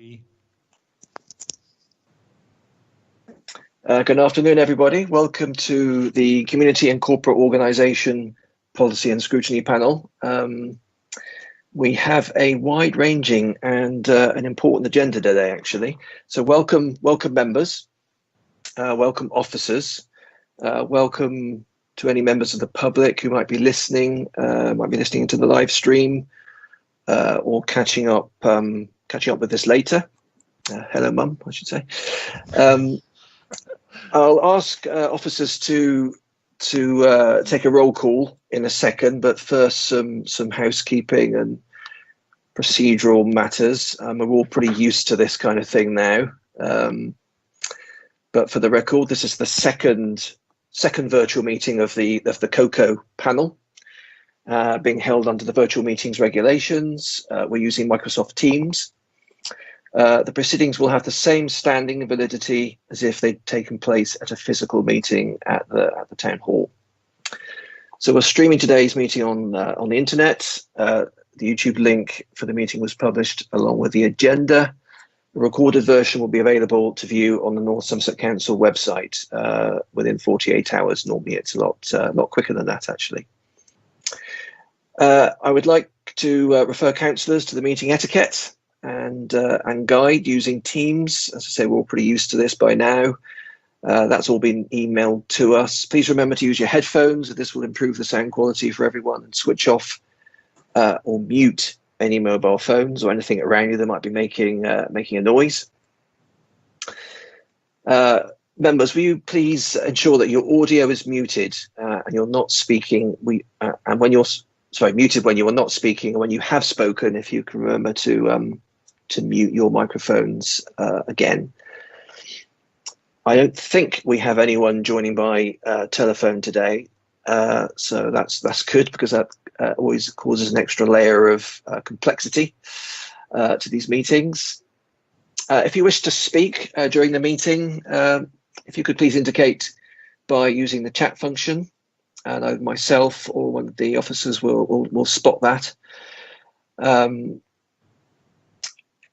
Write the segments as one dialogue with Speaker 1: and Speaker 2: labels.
Speaker 1: Good afternoon, everybody. Welcome to the Community and Corporate Organisation Policy and Scrutiny panel. We have a wide-ranging and an important agenda today, actually. So welcome members, welcome officers, welcome to any members of the public who might be listening to the live stream or catching up with this later. Hello, Mum, I should say. I'll ask officers to take a roll call in a second, but first some housekeeping and procedural matters. We're all pretty used to this kind of thing now, but for the record, this is the second virtual meeting of the COCO panel, being held under the virtual meetings regulations. We're using Microsoft Teams. The proceedings will have the same standing and validity as if they'd taken place at a physical meeting at the town hall. So we're streaming today's meeting on the internet. The YouTube link for the meeting was published along with the agenda. The recorded version will be available to view on the North Somerset Council website within 48 hours. Normally it's a lot quicker than that, actually. I would like to refer councillors to the meeting etiquette and guide using Teams. As I say, we're all pretty used to this by now. That's all been emailed to us. Please remember to use your headphones. This will improve the sound quality for everyone, and switch off or mute any mobile phones or anything around you that might be making a noise. Members, will you please ensure that your audio is muted and you're not speaking? And when you're muted when you are not speaking, and when you have spoken, if you can remember to mute your microphones again. I don't think we have anyone joining by telephone today, so that's good, because that always causes an extra layer of complexity to these meetings. If you wish to speak during the meeting, if you could please indicate by using the chat function, and either myself or one of the officers will spot that.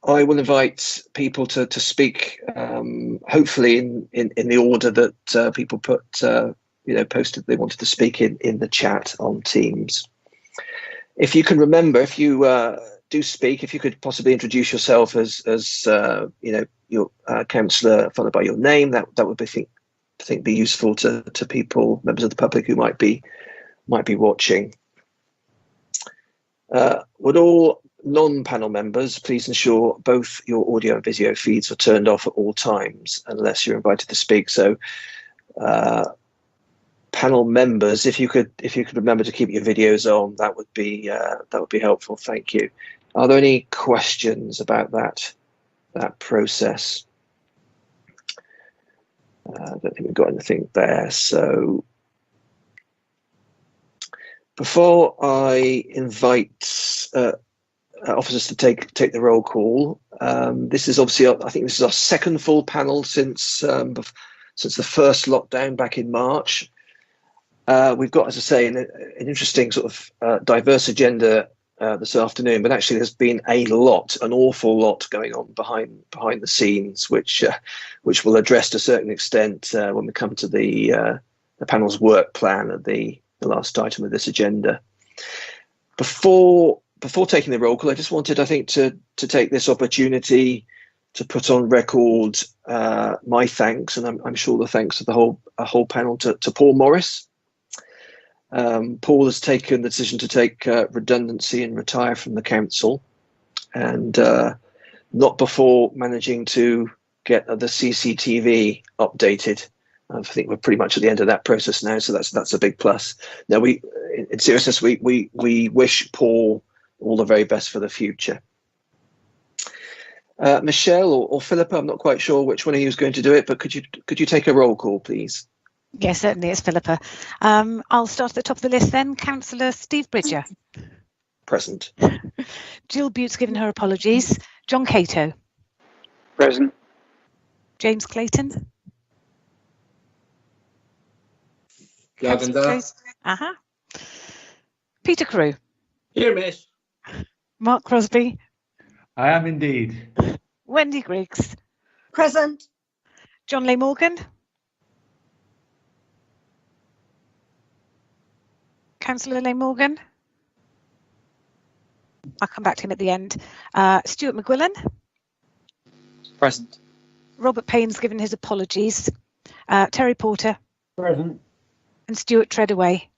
Speaker 1: I will invite people to speak, hopefully in the order that people posted they wanted to speak in the chat on Teams. If you can remember, if you do speak, if you could possibly introduce yourself as your councillor followed by your name, that would be useful to people, members of the public who might be watching. Would all non-panel members please ensure both your audio and video feeds are turned off at all times unless you're invited to speak. So panel members, if you could remember to keep your videos on, that would be helpful. Thank you. Are there any questions about that process? I don't think we've got anything there. So before I invite officers to take the roll call, this is obviously, I think this is our second full panel since the first lockdown back in March. We've got, as I say, an interesting sort of diverse agenda this afternoon, but actually there's been an awful lot going on behind the scenes, which we'll address to a certain extent when we come to the panel's work plan at the last item of this agenda. Before taking the roll call, I just wanted, I think, to take this opportunity to put on record my thanks, and I'm sure the thanks of the whole panel to Paul Morris. Paul has taken the decision to take redundancy and retire from the council, and not before managing to get the CCTV updated. I think we're pretty much at the end of that process now, so that's a big plus. Now, in seriousness, we wish Paul all the very best for the future. Michelle or Philippa, I'm not quite sure which one of you is going to do it, but could you take a roll call, please?
Speaker 2: Yes, certainly, it's Philippa. I'll start at the top of the list then. Councillor Steve Bridger.
Speaker 1: Present.
Speaker 2: Jill Butte's given her apologies. John Cato.
Speaker 3: Present.
Speaker 2: James Clayton.
Speaker 4: Lavender.
Speaker 2: Peter Carew.
Speaker 4: Here, miss.
Speaker 2: Mark Crosby.
Speaker 5: I am indeed.
Speaker 2: Wendy Griggs.
Speaker 3: Present.
Speaker 2: John Leigh Morgan. Councillor Leigh Morgan. I'll come back to him at the end. Stuart McGuillan.
Speaker 4: Present.
Speaker 2: Robert Payne's given his apologies. Terry Porter.
Speaker 4: Present.
Speaker 2: And Stuart Treadaway.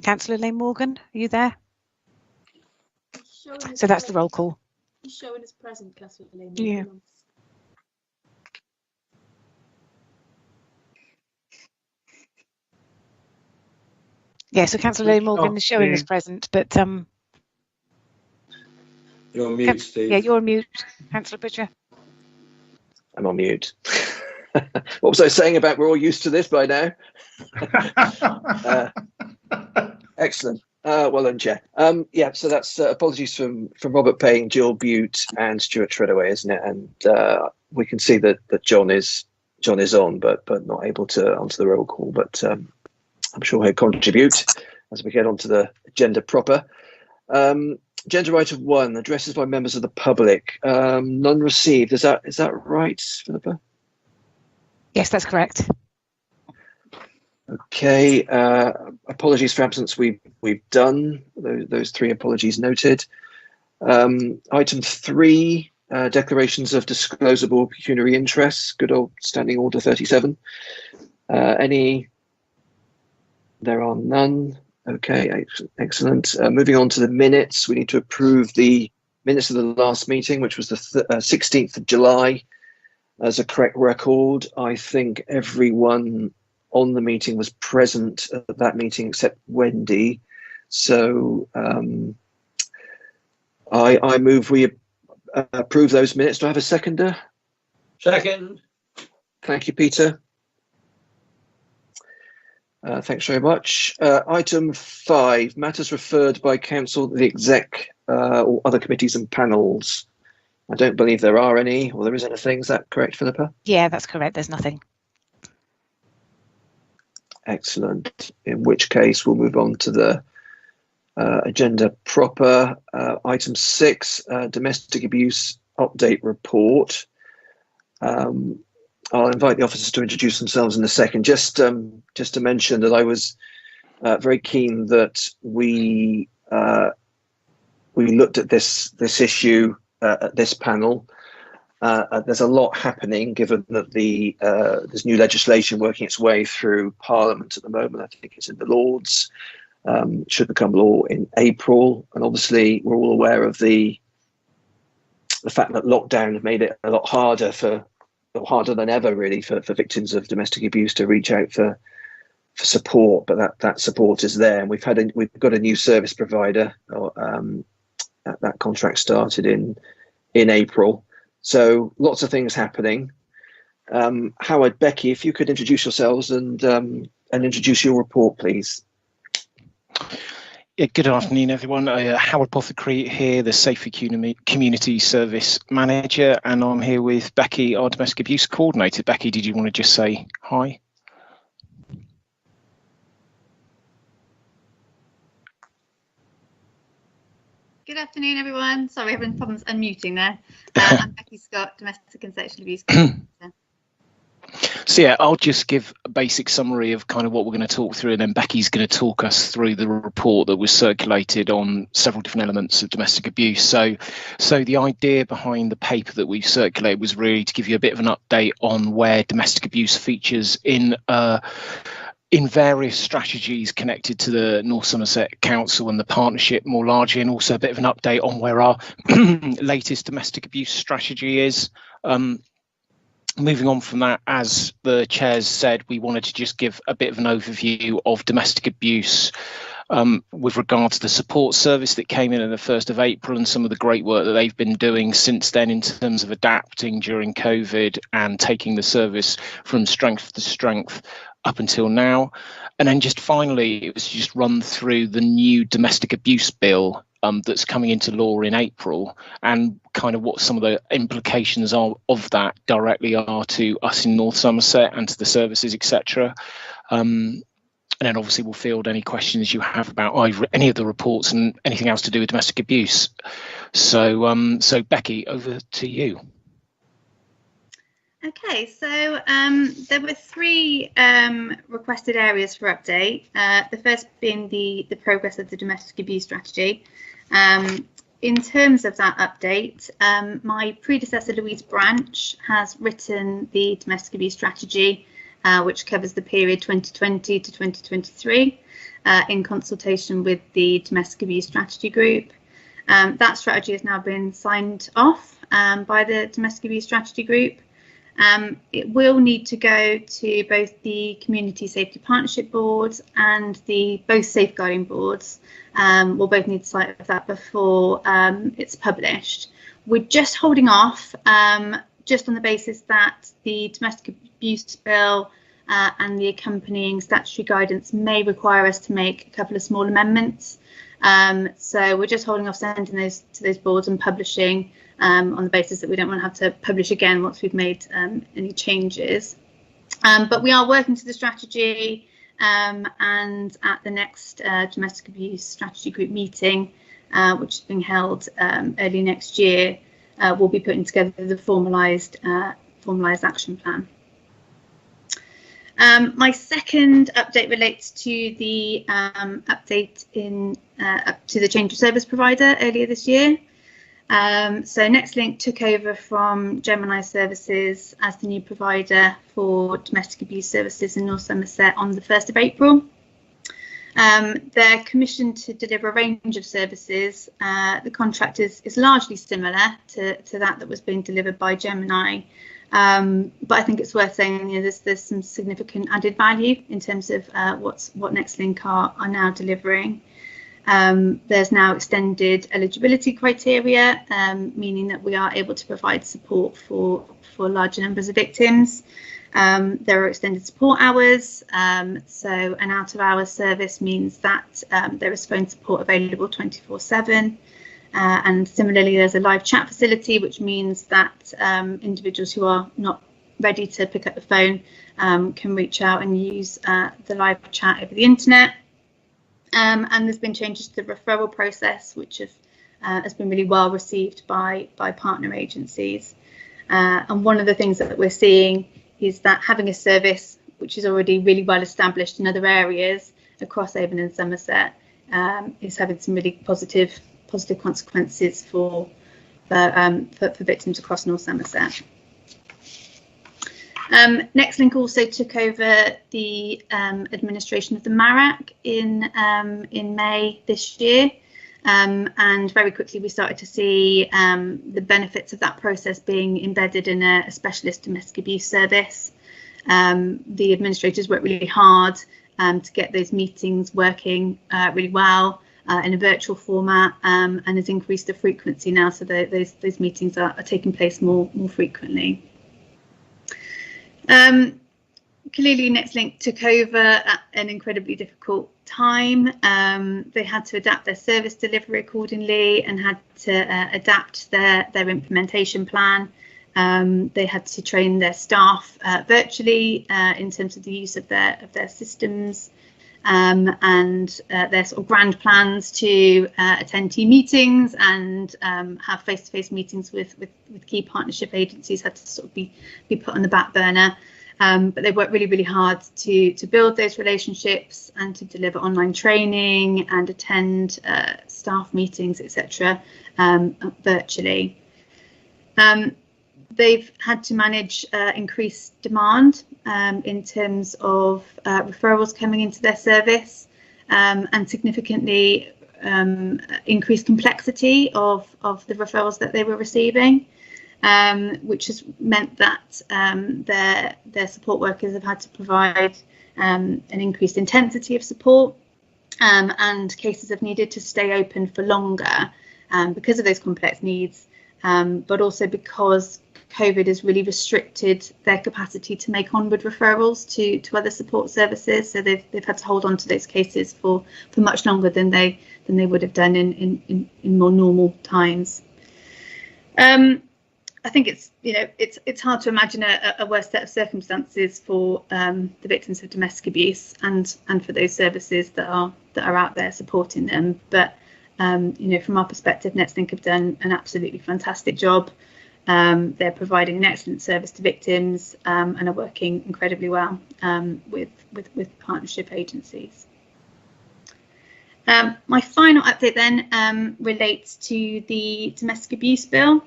Speaker 2: Councillor Leigh Morgan, are you there? So that's the roll call.
Speaker 5: He's showing as present, Councillor Leigh Morgan.
Speaker 2: Yeah. Yeah, so Councillor Leigh Morgan is showing as present, but
Speaker 6: you're on mute, Steve.
Speaker 2: Yeah, you're on mute, Councillor Bridger.
Speaker 1: I'm on mute. What was I saying about we're all used to this by now? Excellent. Well done, Chair. Yeah, so that's apologies from Robert Payne, Jill Butte, and Stuart Treadaway, isn't it? And we can see that John is on, but not able to answer the roll call. But I'm sure he'll contribute as we get onto the agenda proper. Agenda item 1, addresses by members of the public. None received. Is that right, Philippa?
Speaker 2: Yes, that's correct.
Speaker 1: Okay. Apologies for absence. We've done those 3 apologies noted. Item 3, declarations of disclosable pecuniary interests. Good old Standing Order 37. Any? There are none. Okay, excellent. Moving on to the minutes, we need to approve the minutes of the last meeting, which was the 16th of July, as a correct record. I think everyone on the meeting was present at that meeting except Wendy. So I move we approve those minutes. Do I have a seconder?
Speaker 6: Second.
Speaker 1: Thank you, Peter. Thanks very much. Item 5, matters referred by council to the exec or other committees and panels. I don't believe there are any, or there is anything. Is that correct, Philippa?
Speaker 2: Yeah, that's correct. There's nothing.
Speaker 1: Excellent. In which case, we'll move on to the agenda proper. Item 6, domestic abuse update report. I'll invite the officers to introduce themselves in a second. Just to mention that I was very keen that we looked at this issue at this panel. There's a lot happening, given that there's new legislation working its way through Parliament at the moment. I think it's in the Lords. Should become law in April, and obviously we're all aware of the fact that lockdown have made it a lot harder than ever, really, for victims of domestic abuse to reach out for support. But that support is there, and we've got a new service provider. That contract started in April, so lots of things happening. Howard, Becky, if you could introduce yourselves and introduce your report, please.
Speaker 4: Yeah, good afternoon, everyone. Howard Pothecary here, the Safer Community Service Manager, and I'm here with Becky, our Domestic Abuse Coordinator. Becky, did you want to just say hi?
Speaker 5: Good afternoon, everyone. Sorry, having problems unmuting there. I'm Becky Scott, Domestic and Sexual Abuse Coordinator.
Speaker 4: So yeah, I'll just give a basic summary of kind of what we're going to talk through, and then Becky's going to talk us through the report that was circulated on several different elements of domestic abuse. So the idea behind the paper that we've circulated was really to give you a bit of an update on where domestic abuse features in various strategies connected to the North Somerset Council and the partnership more largely, and also a bit of an update on where our latest domestic abuse strategy is. Moving on from that, as the chairs said, we wanted to just give a bit of an overview of domestic abuse with regard to the support service that came in the 1st of April and some of the great work that they've been doing since then in terms of adapting during COVID and taking the service from strength to strength up until now. And then just finally, it was just run through the new domestic abuse bill that's coming into law in April, and kind of what some of the implications of that directly are to us in North Somerset and to the services, etc. and then obviously we'll field any questions you have about either any of the reports and anything else to do with domestic abuse. So, so Becky, over to you.
Speaker 5: Okay, so there were three requested areas for update. The first being the progress of the domestic abuse strategy. In terms of that update, my predecessor Louise Branch has written the domestic abuse strategy, which covers the period 2020 to 2023, in consultation with the domestic abuse strategy group. That strategy has now been signed off by the domestic abuse strategy group. It will need to go to both the Community Safety Partnership Boards and the both safeguarding boards. We'll both need sight of that before it's published. We're just holding off, just on the basis that the domestic abuse bill and the accompanying statutory guidance may require us to make a couple of small amendments. So we're just holding off sending those to those boards and publishing on the basis that we don't want to have to publish again once we've made any changes. But we are working to the strategy, and at the next domestic abuse strategy group meeting, which is being held early next year, we'll be putting together the formalised action plan. My second update relates to the update to the change of service provider earlier this year. So Nextlink took over from Gemini Services as the new provider for domestic abuse services in North Somerset on the 1st of April. They're commissioned to deliver a range of services. The contract is largely similar to that was being delivered by Gemini. But I think it's worth saying, there's some significant added value in terms of what Nextlink are now delivering. There's now extended eligibility criteria, meaning that we are able to provide support for larger numbers of victims. There are extended support hours, so an out-of-hours service means that there is phone support available 24/7. And similarly, there's a live chat facility, which means that individuals who are not ready to pick up the phone can reach out and use the live chat over the internet. And there's been changes to the referral process, which has been really well received by partner agencies. And one of the things that we're seeing is that having a service which is already really well established in other areas across Avon and Somerset is having some really positive consequences for victims across North Somerset. Nextlink also took over the administration of the MARAC in May this year, and very quickly we started to see the benefits of that process being embedded in a specialist domestic abuse service. The administrators worked really hard to get those meetings working really well in a virtual format, and has increased the frequency now, so that those meetings are taking place more frequently. Clearly, Nextlink took over at an incredibly difficult time. They had to adapt their service delivery accordingly and had to adapt their implementation plan. They had to train their staff virtually in terms of the use of their systems, and their sort of grand plans to attend team meetings and have face-to-face meetings with key partnership agencies had to sort of be put on the back burner. But they worked really hard to build those relationships and to deliver online training and attend staff meetings, etc. Virtually. They've had to manage increased demand in terms of referrals coming into their service, and significantly increased complexity of the referrals that they were receiving, which has meant that their support workers have had to provide an increased intensity of support, and cases have needed to stay open for longer because of those complex needs, but also because COVID has really restricted their capacity to make onward referrals to other support services. So they've had to hold on to those cases for much longer than they would have done in more normal times. I think it's, you know, it's hard to imagine a worse set of circumstances for the victims of domestic abuse and for those services that are out there supporting them. But you know, from our perspective, Netlink have done an absolutely fantastic job. They're providing an excellent service to victims and are working incredibly well with partnership agencies. My final update then relates to the Domestic Abuse Bill,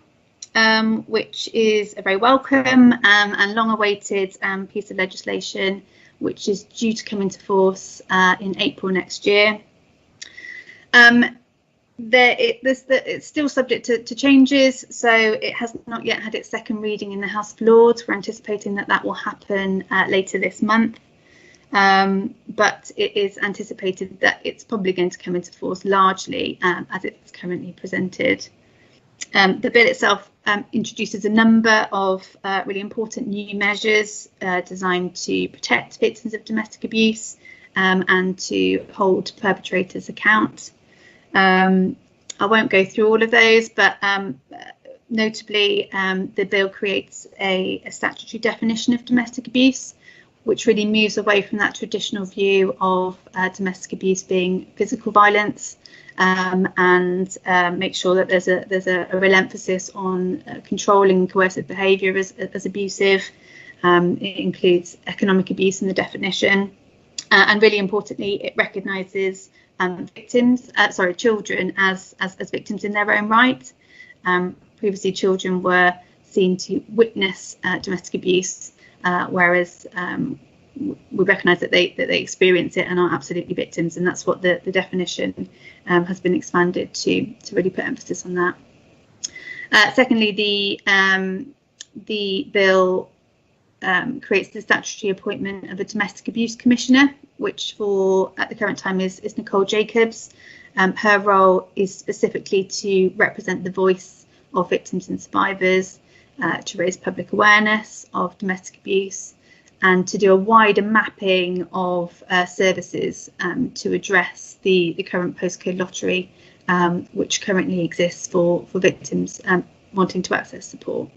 Speaker 5: which is a very welcome and long-awaited piece of legislation, which is due to come into force in April next year. It's still subject to changes, so it has not yet had its second reading in the House of Lords. We're anticipating that will happen later this month. But it is anticipated that it's probably going to come into force largely as it's currently presented. The bill itself introduces a number of really important new measures designed to protect victims of domestic abuse and to hold perpetrators account. I won't go through all of those, but notably the bill creates a statutory definition of domestic abuse, which really moves away from that traditional view of domestic abuse being physical violence, and make sure that there's a real emphasis on controlling coercive behaviour as abusive. It includes economic abuse in the definition, and really importantly, it recognises children as victims in their own right. Previously, children were seen to witness domestic abuse, whereas we recognise that they experience it and are absolutely victims, and that's what the definition has been expanded to really put emphasis on that. Secondly, the bill creates the statutory appointment of a domestic abuse commissioner, which at the current time is Nicole Jacobs. Her role is specifically to represent the voice of victims and survivors, to raise public awareness of domestic abuse, and to do a wider mapping of services to address the current postcode lottery, which currently exists for victims wanting to access support.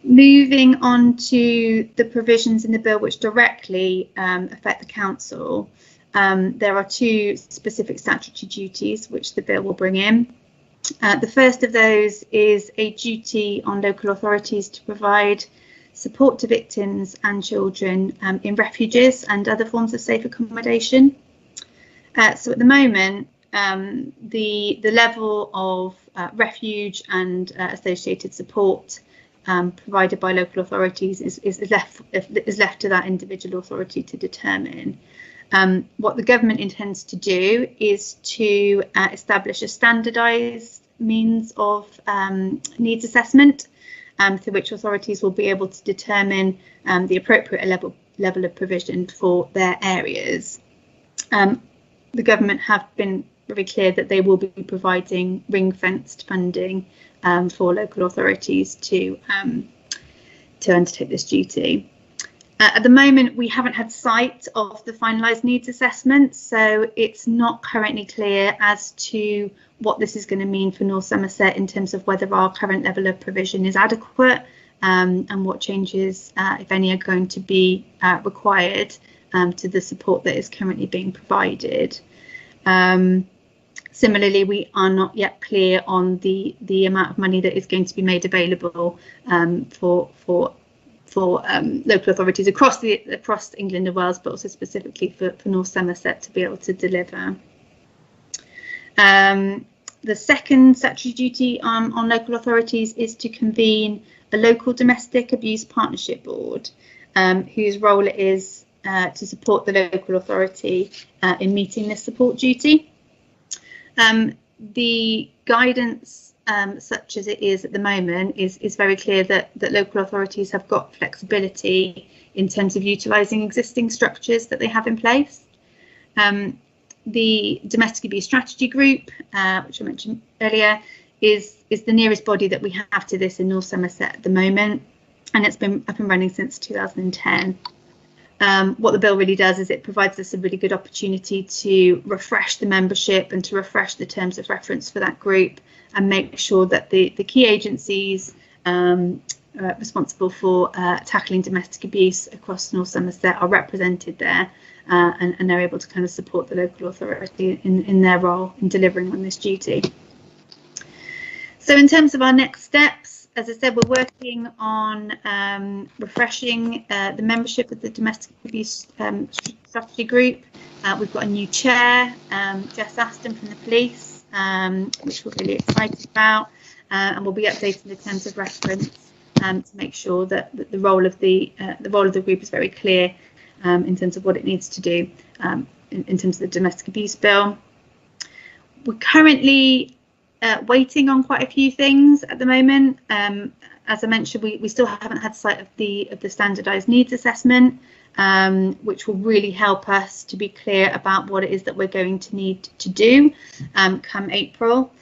Speaker 5: Moving on to the provisions in the bill which directly affect the council, there are two specific statutory duties which the bill will bring in. The first of those is a duty on local authorities to provide support to victims and children in refuges and other forms of safe accommodation. So at the moment, the level of refuge and associated support provided by local authorities is left to that individual authority to determine. What the government intends to do is to establish a standardised means of needs assessment, through which authorities will be able to determine the appropriate level of provision for their areas. The government have been very clear that they will be providing ring-fenced funding for local authorities to undertake this duty. At the moment, we haven't had sight of the finalised needs assessment, so it's not currently clear as to what this is going to mean for North Somerset in terms of whether our current level of provision is adequate, and what changes, if any, are going to be required to the support that is currently being provided. Similarly, we are not yet clear on the amount of money that is going to be made available for local authorities across England and Wales, but also specifically for North Somerset to be able to deliver. The second statutory duty on local authorities is to convene a local domestic abuse partnership board, whose role it is to support the local authority in meeting this support duty. The guidance, such as it is at the moment, is very clear that local authorities have got flexibility in terms of utilising existing structures that they have in place. The Domestic Abuse Strategy Group, which I mentioned earlier, is the nearest body that we have to this in North Somerset at the moment, and it's been up and running since 2010. what the bill really does is it provides us a really good opportunity to refresh the membership and to refresh the terms of reference for that group and make sure that the key agencies responsible for tackling domestic abuse across North Somerset are represented there, and they're able to kind of support the local authority in their role in delivering on this duty. So in terms of our next steps, as I said, we're working on refreshing the membership of the domestic abuse strategy group. We've got a new chair, Jess Aston from the police, which we're really excited about, and we'll be updating the terms of reference to make sure that the role of the group is very clear in terms of what it needs to do in terms of the domestic abuse bill. We're currently waiting on quite a few things at the moment. As I mentioned, we still haven't had sight of the standardised needs assessment, which will really help us to be clear about what it is that we're going to need to do come April.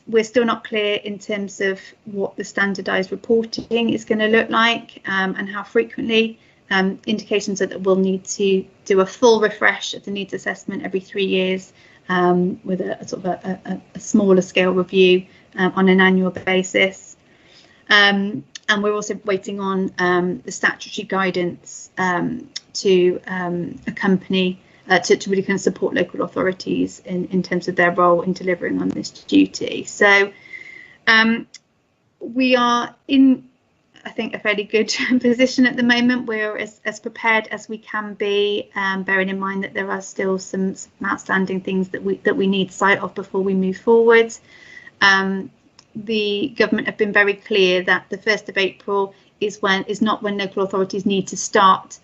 Speaker 5: We're still not clear in terms of what the standardised reporting is going to look like and how frequently. Indications are that we'll need to do a full refresh of the needs assessment every 3 years with a sort of a smaller scale review on an annual basis. And we're also waiting on the statutory guidance to accompany to really kind of support local authorities in terms of their role in delivering on this duty. So we are in, I think, a fairly good position at the moment. We're as prepared as we can be, bearing in mind that there are still some outstanding things that we need sight of before we move forward. The government have been very clear that the 1st of April is not when local authorities need to start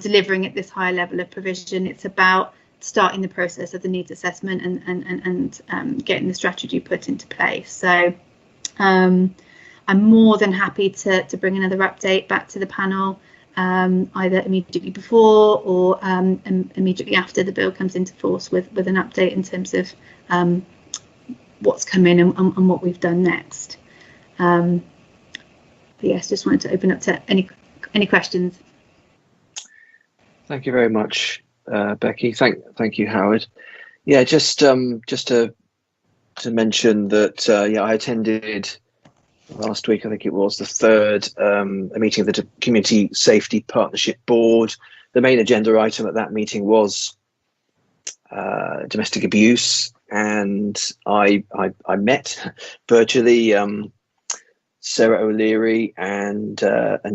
Speaker 5: delivering at this higher level of provision. It's about starting the process of the needs assessment and getting the strategy put into place. So I'm more than happy to bring another update back to the panel, either immediately before or immediately after the bill comes into force with an update in terms of what's come in and what we've done next. But yes, just wanted to open up to any questions.
Speaker 1: Thank you very much, Becky. Thank you, Howard. Yeah, just to mention that I attended last week, I think it was the third a meeting of the Community Safety Partnership Board. The main agenda item at that meeting was domestic abuse, and I met virtually Sarah O'Leary and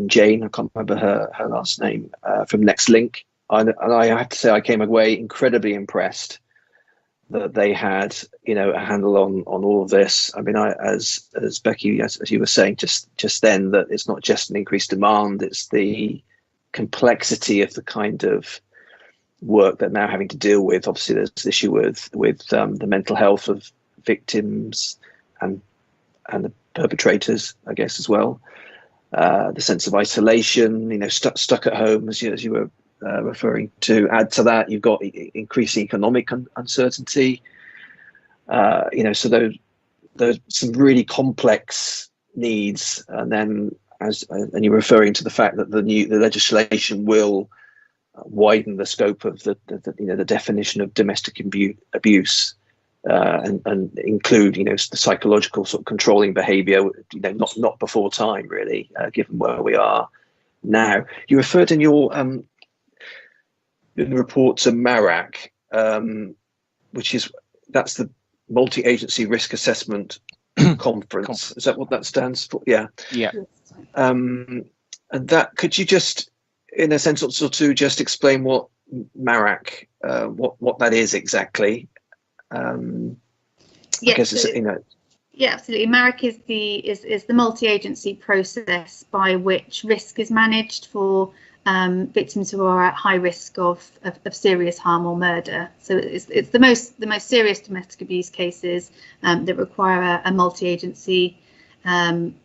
Speaker 1: Jane, I can't remember her last name, from Next Link, and I have to say I came away incredibly impressed that they had, a handle on all of this. I mean, as Becky, as you were saying just then, that it's not just an increased demand, it's the complexity of the kind of work that now having to deal with. Obviously, there's this issue with the mental health of victims and the perpetrators, I guess, as well. The sense of isolation, stuck at home, as you were referring to. Add to that, you've got increasing economic uncertainty. So there's some really complex needs, and then and you're referring to the fact that the legislation will widen the scope of the definition of domestic abuse. And include, the psychological sort of controlling behaviour, not before time, really, given where we are now. You referred in your in the report to MARAC, that's the Multi-Agency Risk Assessment Conference. Is that what that stands for? Yeah.
Speaker 4: Yeah.
Speaker 1: And that, could you just, in a sense, to just explain what MARAC, what that is exactly?
Speaker 5: Yeah, absolutely. MARAC is the multi-agency process by which risk is managed for victims who are at high risk of serious harm or murder. So it's the most serious domestic abuse cases that require a multi-agency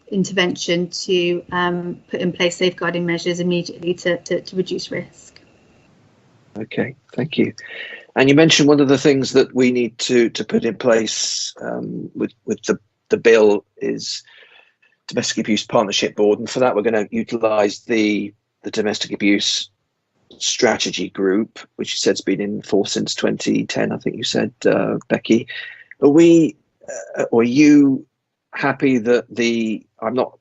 Speaker 5: intervention to put in place safeguarding measures immediately to reduce risk.
Speaker 1: Okay, thank you. And you mentioned one of the things that we need to put in place with the bill is Domestic Abuse Partnership Board, and for that we're going to utilise the Domestic Abuse strategy group, which you said's been in force since 2010, I think you said, Becky. Are you happy that I'm not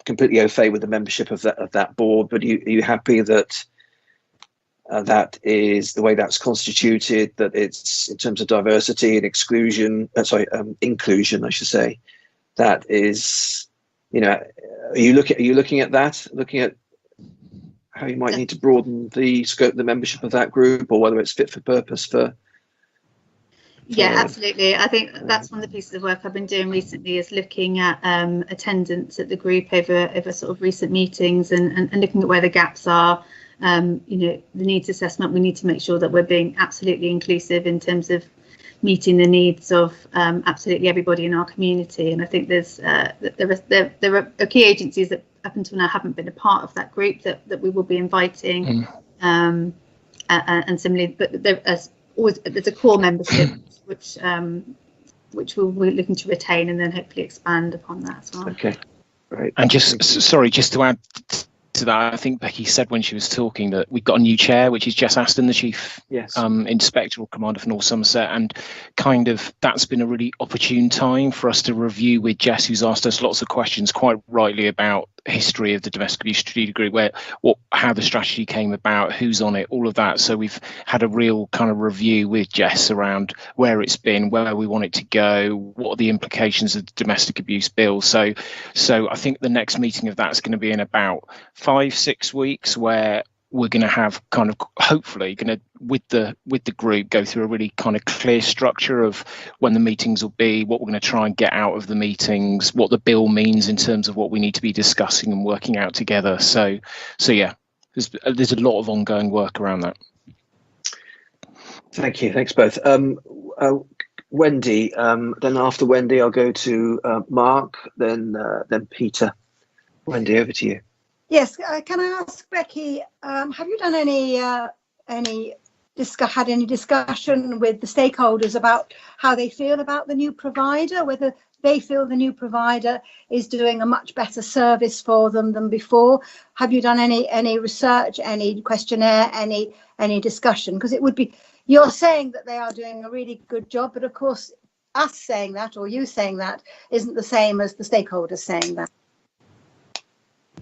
Speaker 1: completely au fait with the membership of that board, but are you happy that that is the way that's constituted, that it's in terms of diversity and inclusion, I should say, that is, are you looking at that, looking at how you might need to broaden the scope of the membership of that group, or whether it's fit for purpose for?
Speaker 5: Yeah, absolutely. I think that's one of the pieces of work I've been doing recently, is looking at attendance at the group over sort of recent meetings and looking at where the gaps are. The needs assessment, we need to make sure that we're being absolutely inclusive in terms of meeting the needs of absolutely everybody in our community. And I think there are key agencies that up until now haven't been a part of that group that we will be inviting. And similarly, but there's a core membership which we're looking to retain and then hopefully expand upon that as well. Okay,
Speaker 1: right.
Speaker 4: And just to add to that, I think Becky said when she was talking that we've got a new chair, which is Jess Aston, the chief inspector or commander for North Somerset, and kind of that's been a really opportune time for us to review with Jess, who's asked us lots of questions quite rightly about history of the domestic abuse strategic group, how the strategy came about, who's on it, all of that. So we've had a real kind of review with Jess around where it's been, where we want it to go, what are the implications of the domestic abuse bill. So I think the next meeting of that's going to be in about 5-6 weeks, where we're going to have kind of hopefully going to with the group go through a really kind of clear structure of when the meetings will be, what we're going to try and get out of the meetings, what the bill means in terms of what we need to be discussing and working out together. So yeah, there's a lot of ongoing work around that.
Speaker 1: Thank you. Thanks both. Wendy, then after Wendy I'll go to Mark, then Peter. Wendy, over to you.
Speaker 3: Yes, can I ask Becky, have you done had any discussion with the stakeholders about how they feel about the new provider, whether they feel the new provider is doing a much better service for them than before? Have you done any research, any questionnaire, any discussion? Because it would be, you're saying that they are doing a really good job, but of course us saying that or you saying that isn't the same as the stakeholders saying that.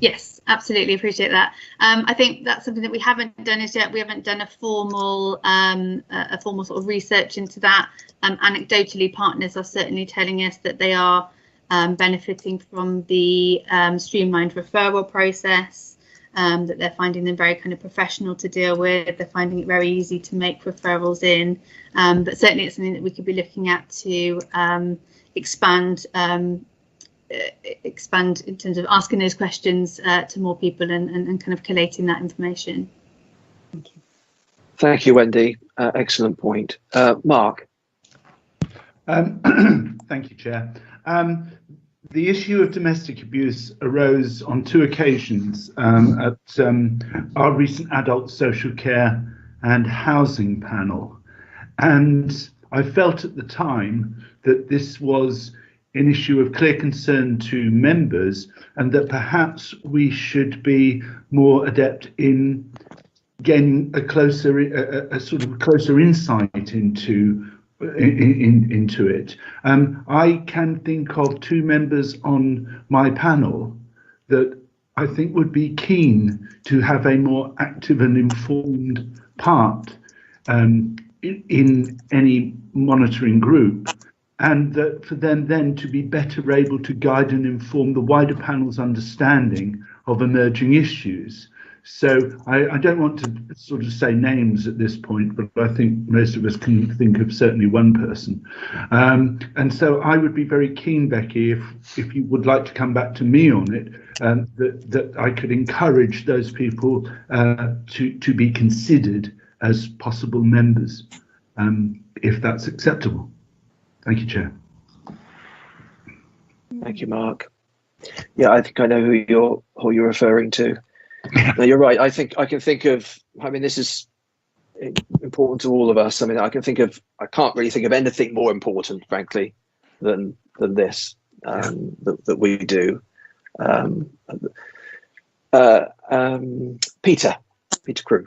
Speaker 5: Yes, absolutely, appreciate that. I think that's something that we haven't done as yet. We haven't done a formal sort of research into that. Anecdotally, partners are certainly telling us that they are benefiting from the streamlined referral process, that they're finding them very kind of professional to deal with. They're finding it very easy to make referrals in. But certainly it's something that we could be looking at to expand in terms of asking those questions to more people and kind of collating that information.
Speaker 3: Thank you.
Speaker 1: Thank you, Wendy. Excellent point. Mark.
Speaker 7: Thank you, Chair. The issue of domestic abuse arose on 2 occasions at our recent adult social care and housing panel. And I felt at the time that this was an issue of clear concern to members, and that perhaps we should be more adept in gaining a sort of closer insight into it. I can think of 2 members on my panel that I think would be keen to have a more active and informed part in any monitoring group, and that for them then to be better able to guide and inform the wider panel's understanding of emerging issues. So I don't want to sort of say names at this point, but I think most of us can think of certainly one person. And so I would be very keen, Becky, if you would like to come back to me on it, that I could encourage those people to be considered as possible members, if that's acceptable. Thank you, Chair.
Speaker 1: Thank you, Mark. Yeah, I think I know who you're referring to. No, you're right. I think I can think of. I mean, this is important to all of us. I mean, I can't really think of anything more important, frankly, than this that we do. Peter Crew.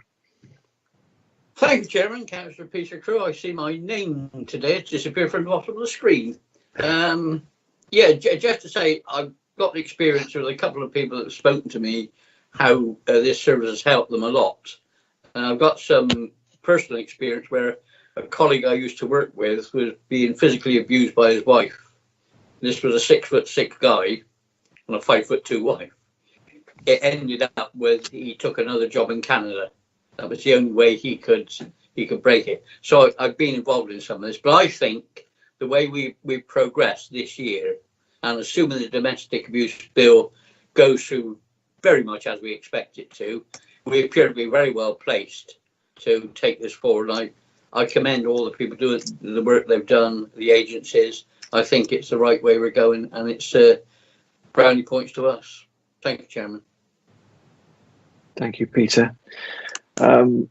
Speaker 6: Thank you, Chairman. Councillor Peter Crew. I see my name today. It's disappeared from the bottom of the screen. Yeah, just to say, I've got the experience with a couple of people that have spoken to me how this service has helped them a lot. And I've got some personal experience where a colleague I used to work with was being physically abused by his wife. This was a 6'6" guy and a 5'2" wife. It ended up with he took another job in Canada. That was the only way he could break it. So I've been involved in some of this, but I think the way we've progressed this year, and assuming the domestic abuse bill goes through very much as we expect it to, we appear to be very well placed to take this forward. I commend all the people doing the work they've done, the agencies. I think it's the right way we're going, and it's brownie points to us. Thank you, Chairman.
Speaker 1: Thank you, Peter.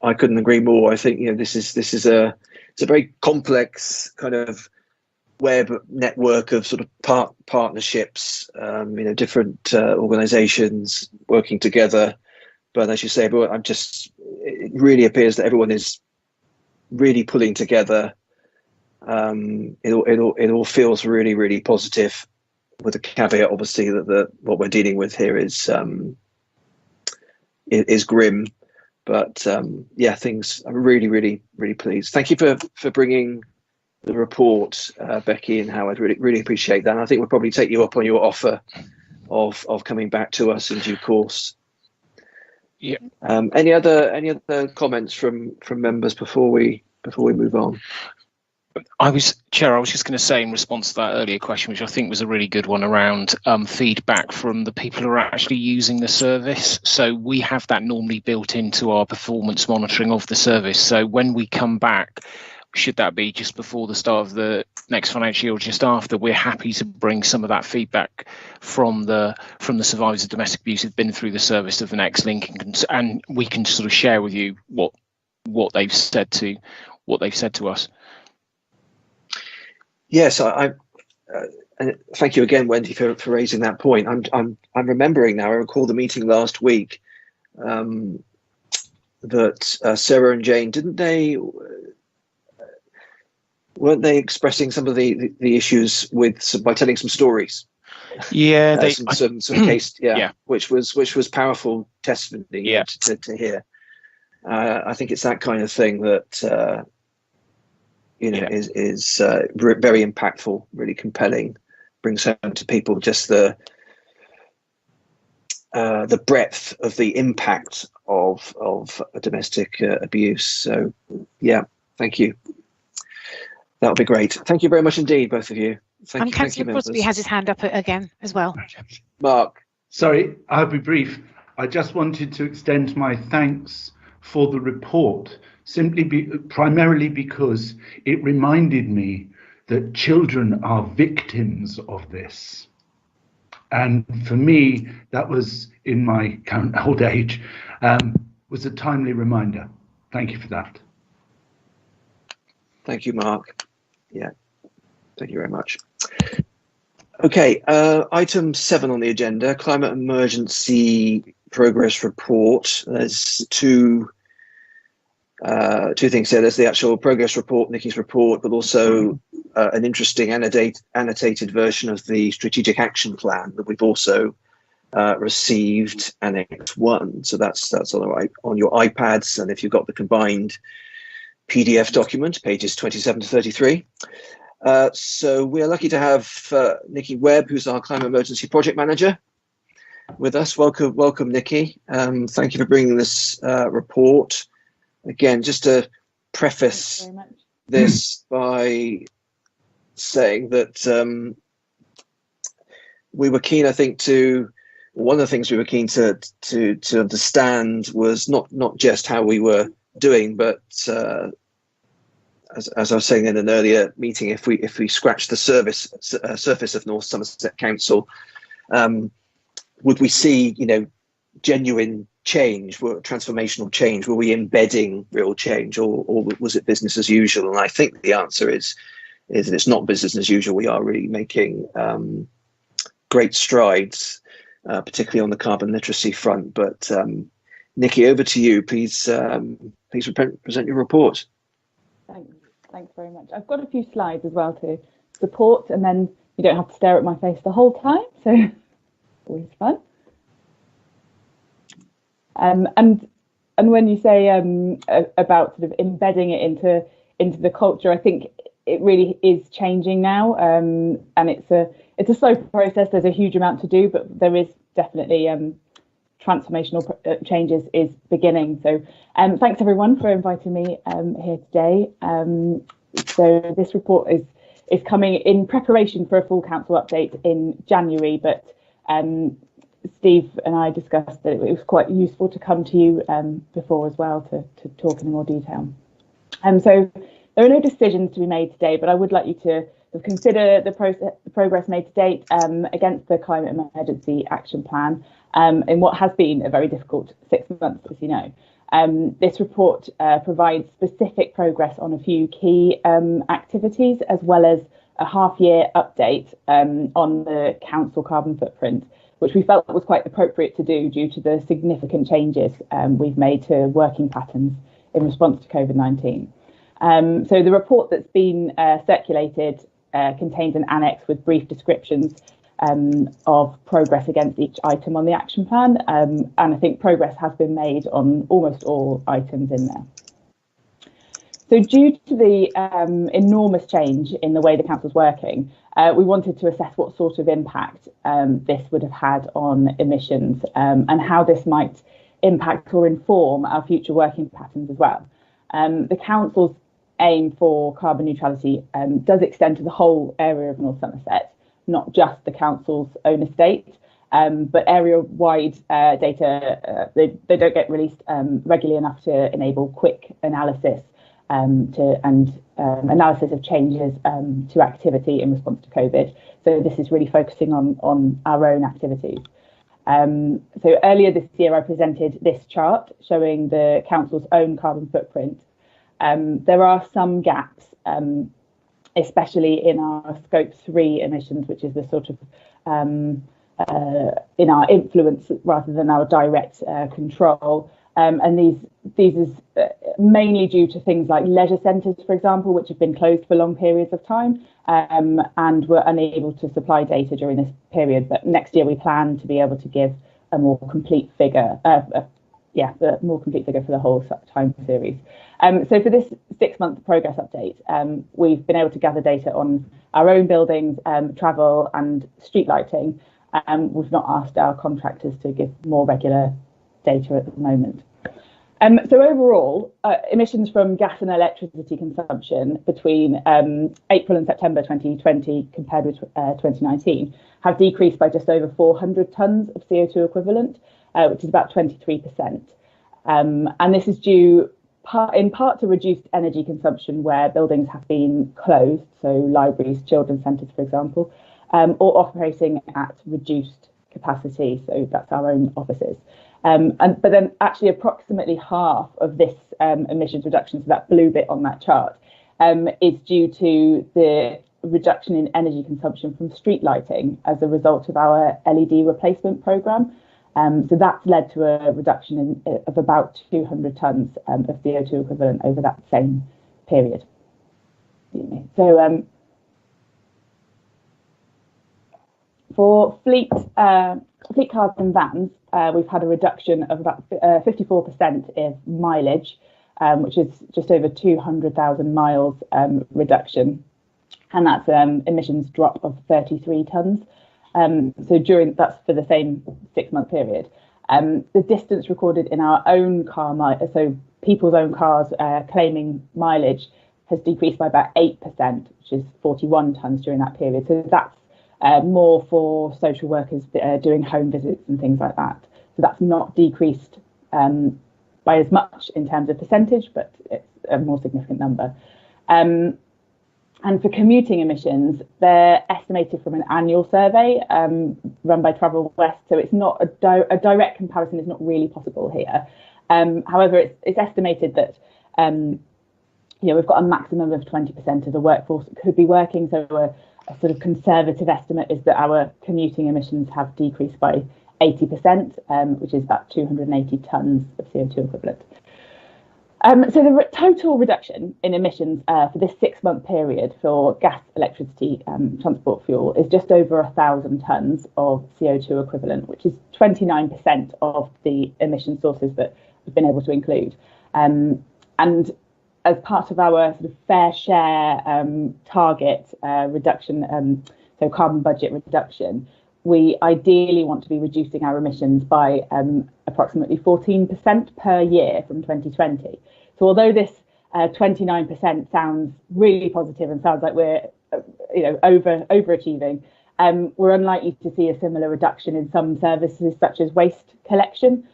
Speaker 1: I couldn't agree more. I think this is it's a very complex kind of web network of sort of partnerships, different organisations working together. But as you say, it really appears that everyone is really pulling together. It all feels really, really positive, with a caveat, obviously, that what we're dealing with here is grim. But yeah, things I'm really, really, really pleased. Thank you for bringing the report, Becky and Howard. Really appreciate that. And I think we'll probably take you up on your offer of coming back to us in due course.
Speaker 4: Yeah.
Speaker 1: Any other comments from members before we move on?
Speaker 4: Chair, I was just going to say in response to that earlier question, which I think was a really good one, around feedback from the people who are actually using the service. So we have that normally built into our performance monitoring of the service. So when we come back, should that be just before the start of the next financial year or just after, we're happy to bring some of that feedback from the survivors of domestic abuse who've been through the service of the next link, and we can sort of share with you what they've said to us.
Speaker 1: Yes, and thank you again, Wendy, for raising that point. I'm remembering now. I recall the meeting last week that Sarah and Jane, weren't they expressing some of the issues by telling some stories?
Speaker 4: Yeah,
Speaker 1: some case, which was powerful testimony to hear. I think it's that kind of thing that is very impactful, really compelling, brings home to people just the breadth of the impact of domestic abuse. So yeah, thank you. That would be great. Thank you very much indeed, both of you.
Speaker 2: And Councillor Crosby has his hand up again as well.
Speaker 1: Mark.
Speaker 7: Sorry, I'll be brief. I just wanted to extend my thanks for the report, primarily because it reminded me that children are victims of this. And for me, that was, in my current old age, was a timely reminder. Thank you for that.
Speaker 1: Thank you, Mark. Yeah, thank you very much. Okay, item 7 on the agenda, Climate Emergency Progress Report. There's two things here. There's the actual progress report, Nikki's report, but also an interesting annotated version of the strategic action plan that we've also received, Annex 1. So that's on your iPads, and if you've got the combined PDF document, pages 27 to 33. So we are lucky to have Nikki Webb, who's our Climate Emergency Project Manager, with us. Welcome, Nikki. Thank you for bringing this report. Again, just to preface this by saying that we were keen, I think, one of the things we were keen to understand was not just how we were doing, but as I was saying in an earlier meeting, if we scratch the surface of North Somerset Council, would we see genuine change, transformational change? Were we embedding real change, or was it business as usual? And I think the answer is that it's not business as usual. We are really making great strides, particularly on the carbon literacy front, but Nikki, over to you. Please present your report.
Speaker 8: Thanks very much. I've got a few slides as well to support, and then you don't have to stare at my face the whole time, so always fun. And when you say about sort of embedding it into the culture, I think it really is changing now, and it's a slow process. There's a huge amount to do, but there is definitely transformational changes is beginning. So thanks everyone for inviting me here today. So this report is coming in preparation for a full council update in January, but Steve and I discussed that it was quite useful to come to you before as well to talk in more detail. So there are no decisions to be made today, but I would like you to consider the progress made to date against the Climate Emergency Action Plan in what has been a very difficult 6 months, as you know. This report provides specific progress on a few key activities, as well as a half-year update on the council carbon footprint, which we felt was quite appropriate to do due to the significant changes we've made to working patterns in response to COVID-19. So the report that's been circulated contains an annex with brief descriptions of progress against each item on the action plan, and I think progress has been made on almost all items in there. So due to the enormous change in the way the council's working, we wanted to assess what sort of impact this would have had on emissions and how this might impact or inform our future working patterns as well. The council's aim for carbon neutrality does extend to the whole area of North Somerset, not just the council's own estate, but area-wide data, they don't get released regularly enough to enable quick analysis analysis of changes to activity in response to COVID. So this is really focusing on our own activities. So earlier this year, I presented this chart showing the council's own carbon footprint. There are some gaps, especially in our scope 3 emissions, which is the sort of in our influence rather than our direct control. And these is mainly due to things like leisure centres, for example, which have been closed for long periods of time and were unable to supply data during this period. But next year we plan to be able to give a more complete figure, a more complete figure for the whole time series. So for this 6-month progress update, we've been able to gather data on our own buildings, travel and street lighting. We've not asked our contractors to give more regular data at the moment. So overall, emissions from gas and electricity consumption between April and September 2020 compared with 2019 have decreased by just over 400 tonnes of CO2 equivalent, which is about 23%. And this is due in part to reduced energy consumption where buildings have been closed, so libraries, children's centres, for example, or operating at reduced capacity, so that's our own offices. But then actually approximately half of this emissions reduction, so that blue bit on that chart, is due to the reduction in energy consumption from street lighting as a result of our LED replacement programme. So that's led to a reduction of about 200 tonnes of CO2 equivalent over that same period. So for fleet cars and vans, we've had a reduction of about 54% in mileage, which is just over 200,000 miles reduction, and that's emissions drop of 33 tonnes. So that's for the same 6-month period. The distance recorded in our own car, so people's own cars claiming mileage, has decreased by about 8%, which is 41 tonnes during that period. So that's more for social workers doing home visits and things like that. So that's not decreased by as much in terms of percentage, but it's a more significant number. And for commuting emissions, they're estimated from an annual survey run by Travel West. So it's not a direct comparison is not really possible here. However, it's estimated that we've got a maximum of 20% of the workforce that could be working. So a sort of conservative estimate is that our commuting emissions have decreased by 80%, which is about 280 tonnes of CO2 equivalent. So the total reduction in emissions for this 6-month period for gas, electricity, transport fuel is just over 1,000 tonnes of CO2 equivalent, which is 29% of the emission sources that we've been able to include. And as part of our sort of fair share target reduction, so carbon budget reduction, we ideally want to be reducing our emissions by approximately 14% per year from 2020. So although this 29% sounds really positive and sounds like we're overachieving, we're unlikely to see a similar reduction in some services such as waste collection.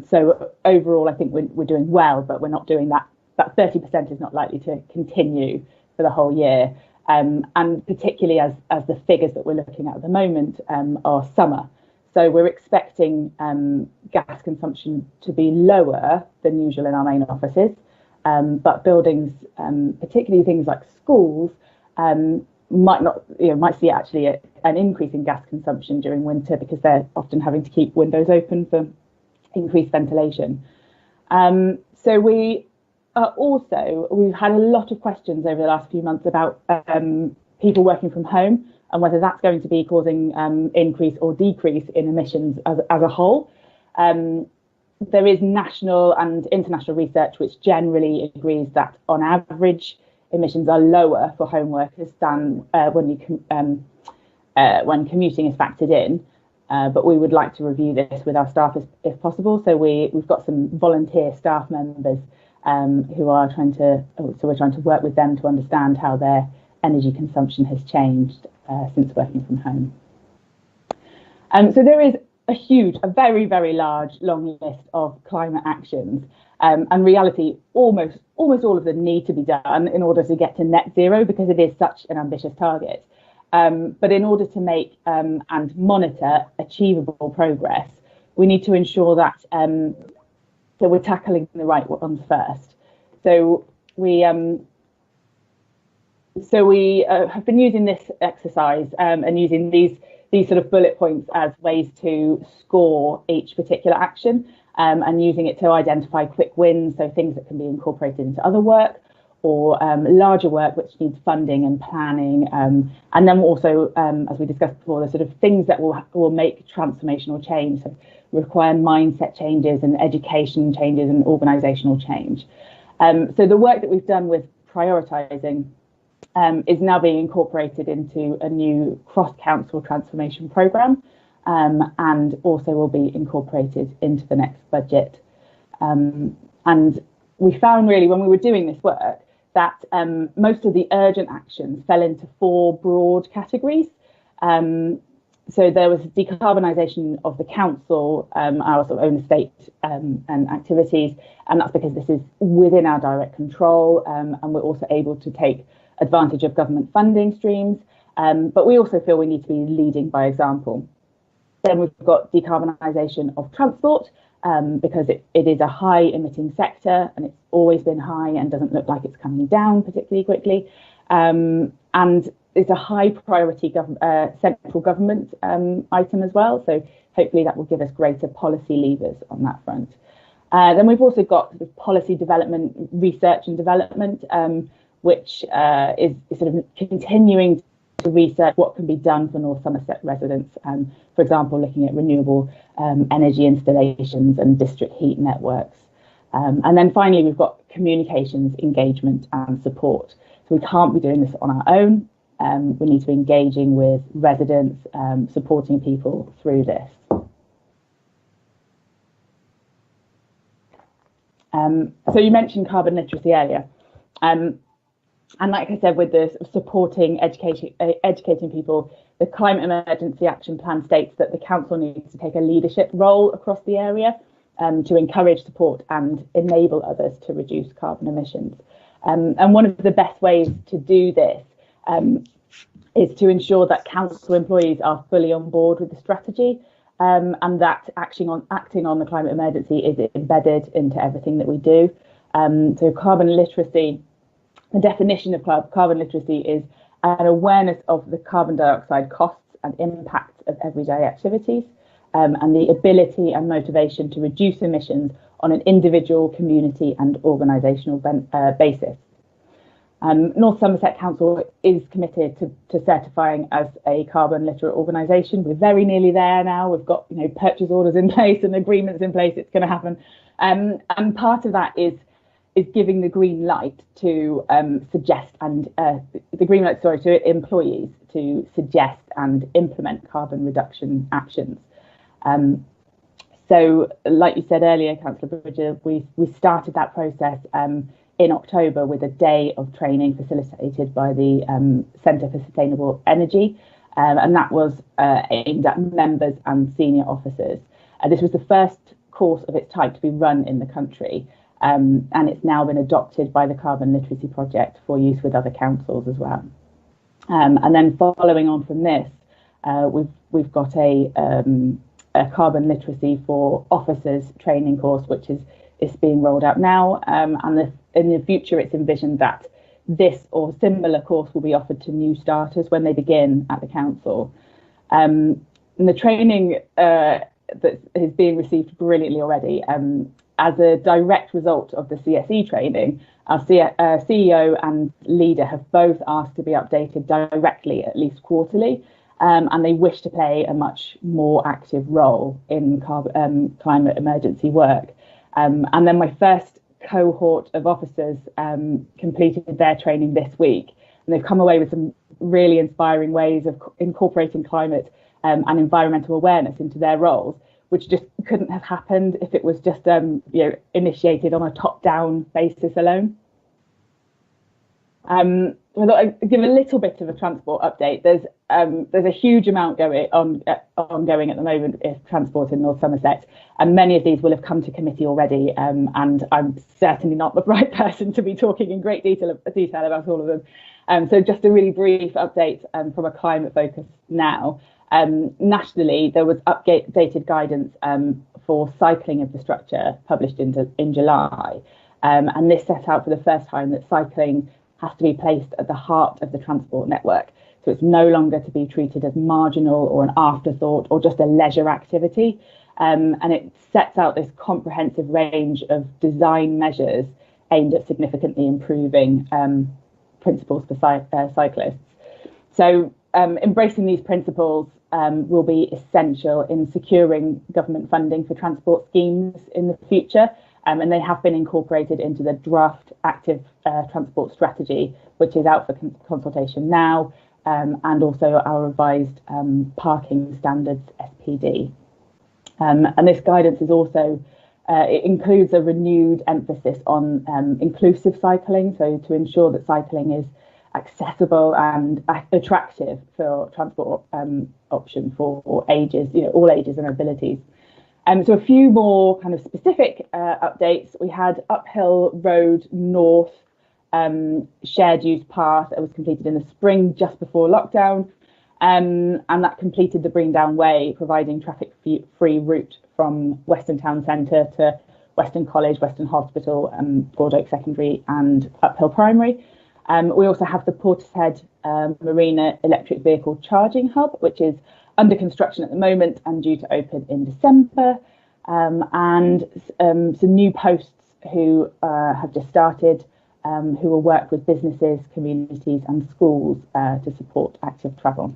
Speaker 8: So overall, I think we're doing well, but we're not doing that. That 30% is not likely to continue for the whole year. And particularly as the figures that we're looking at the moment are summer. So we're expecting gas consumption to be lower than usual in our main offices, but buildings, particularly things like schools, might see actually an increase in gas consumption during winter because they're often having to keep windows open for increased ventilation. So we've had a lot of questions over the last few months about people working from home and whether that's going to be causing increase or decrease in emissions as a whole. There is national and international research which generally agrees that on average emissions are lower for home workers than when commuting is factored in. But we would like to review this with our staff if possible. So we've got some volunteer staff members who are trying to work with them to understand how their energy consumption has changed since working from home. So there is a very, very large, long list of climate actions, and reality, almost all of them need to be done in order to get to net zero because it is such an ambitious target. But in order to make and monitor achievable progress, we need to ensure that we're tackling the right ones first. So we have been using this exercise and using these sort of bullet points as ways to score each particular action, and using it to identify quick wins, so things that can be incorporated into other work, or larger work which needs funding and planning, and then also, as we discussed before, the sort of things that will make transformational change, so require mindset changes and education changes and organisational change. So the work that we've done with prioritising is now being incorporated into a new cross-council transformation programme, and also will be incorporated into the next budget. And we found really when we were doing this work that most of the urgent actions fell into 4 broad categories. So there was decarbonisation of the council, our sort of own estate and activities, and that's because this is within our direct control, and we're also able to take advantage of government funding streams, but we also feel we need to be leading by example. Then we've got decarbonisation of transport, because it is a high emitting sector and it's always been high and doesn't look like it's coming down particularly quickly. And it's a high priority central government item as well. So hopefully that will give us greater policy levers on that front. Then we've also got policy development, research and development, which is sort of continuing to research what can be done for North Somerset residents. For example, looking at renewable energy installations and district heat networks. And then finally, we've got communications, engagement and support. So we can't be doing this on our own. We need to be engaging with residents, supporting people through this. So you mentioned carbon literacy earlier. And like I said, with the sort of supporting educating people, the Climate Emergency Action Plan states that the council needs to take a leadership role across the area to encourage, support and enable others to reduce carbon emissions. And one of the best ways to do this is to ensure that council employees are fully on board with the strategy, and that acting on the climate emergency is embedded into everything that we do. So carbon literacy, the definition of carbon literacy is an awareness of the carbon dioxide costs and impacts of everyday activities, and the ability and motivation to reduce emissions on an individual, community and organisational basis. North Somerset Council is committed to certifying as a carbon literate organisation. We're very nearly there now. We've got purchase orders in place and agreements in place. It's going to happen, and part of that is giving the green light to suggest and to employees to suggest and implement carbon reduction actions. So, like you said earlier, Councillor Bridger, we started that process in October with a day of training facilitated by the Centre for Sustainable Energy, and that was aimed at members and senior officers. This was the first course of its type to be run in the country, and it's now been adopted by the Carbon Literacy Project for use with other councils as well. And then following on from this, we've got a carbon literacy for officers training course, which is being rolled out now, and in the future it's envisioned that this or similar course will be offered to new starters when they begin at the council. And the training that is being received brilliantly already, as a direct result of the CSE training, our CEO and leader have both asked to be updated directly, at least quarterly, and they wish to play a much more active role in climate emergency work. And then my first cohort of officers completed their training this week, and they've come away with some really inspiring ways of incorporating climate and environmental awareness into their roles, which just couldn't have happened if it was just initiated on a top-down basis alone. I thought I'd give a little bit of a transport update. There's a huge amount ongoing at the moment in transport in North Somerset, and many of these will have come to committee already, and I'm certainly not the right person to be talking in great detail about all of them. So just a really brief update from a climate focus now. Nationally, there was updated guidance for cycling infrastructure published in July, and this set out for the first time that cycling has to be placed at the heart of the transport network. So it's no longer to be treated as marginal or an afterthought or just a leisure activity. And it sets out this comprehensive range of design measures aimed at significantly improving principles for cyclists. So embracing these principles will be essential in securing government funding for transport schemes in the future. And they have been incorporated into the draft active transport strategy, which is out for consultation now, and also our revised parking standards SPD. And this guidance is also, it includes a renewed emphasis on inclusive cycling, so to ensure that cycling is accessible and attractive for transport option for all ages and abilities. So a few more kind of specific updates. We had Uphill Road North shared use path that was completed in the spring just before lockdown, and that completed the Bring Down Way, providing traffic-free route from Weston Town Centre to Weston College, Weston Hospital, Broad Oak Secondary and Uphill Primary. We also have the Portishead Marina electric vehicle charging hub, which is under construction at the moment and due to open in December, and some new posts who have just started, who will work with businesses, communities and schools to support active travel.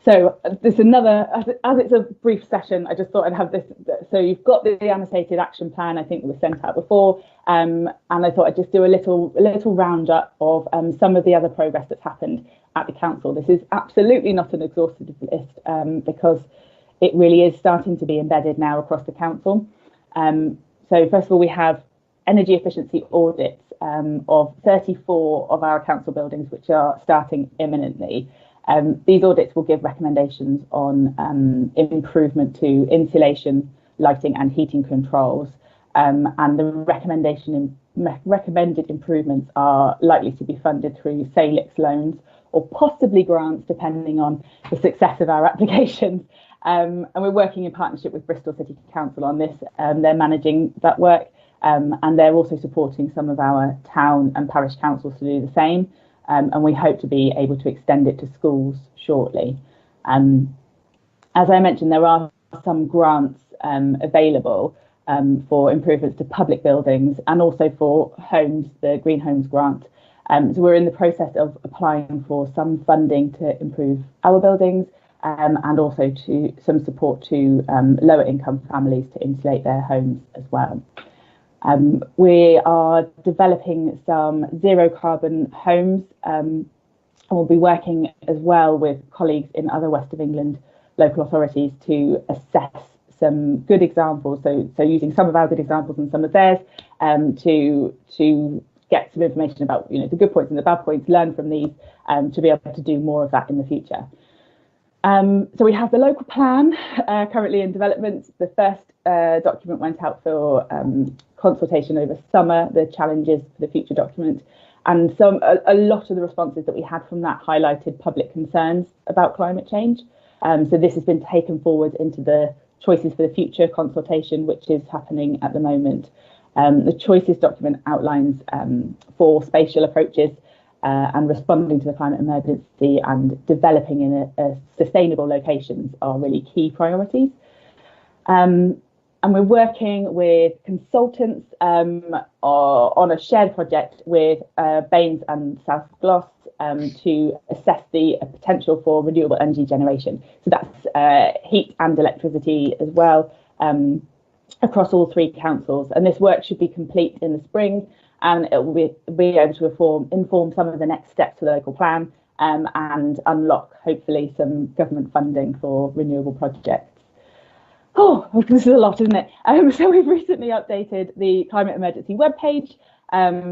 Speaker 8: So there's another, as it's a brief session, I just thought I'd have this. So you've got the annotated action plan, I think, that was sent out before, and I thought I'd just do a little roundup of some of the other progress that's happened at the council. This is absolutely not an exhaustive list, because it really is starting to be embedded now across the council. So first of all, we have energy efficiency audits of 34 of our council buildings, which are starting imminently. These audits will give recommendations on improvement to insulation, lighting and heating controls, and the recommended improvements are likely to be funded through Salix loans or possibly grants, depending on the success of our applications. And we're working in partnership with Bristol City Council on this. They're managing that work, and they're also supporting some of our town and parish councils to do the same. And we hope to be able to extend it to schools shortly. And As I mentioned, there are some grants available for improvements to public buildings and also for homes, the Green Homes Grant. So we're in the process of applying for some funding to improve our buildings and also to some support to lower income families to insulate their homes as well. We are developing some zero carbon homes and we'll be working as well with colleagues in other West of England local authorities to assess some good examples. So using some of our good examples and some of theirs to get some information about the good points and the bad points, learn from these to be able to do more of that in the future. So we have the local plan currently in development. The first document went out for consultation over summer, the challenges for the future document, and a lot of the responses that we had from that highlighted public concerns about climate change. So this has been taken forward into the choices for the future consultation, which is happening at the moment. The choices document outlines 4 spatial approaches and responding to the climate emergency and developing in a sustainable locations are really key priorities. And we're working with consultants on a shared project with Baines and South Gloss to assess the potential for renewable energy generation. So that's heat and electricity as well across all 3 councils. And this work should be complete in the spring, and it will be able to inform some of the next steps for the local plan and unlock, hopefully, some government funding for renewable projects. Oh, this is a lot, isn't it? So we've recently updated the climate emergency webpage.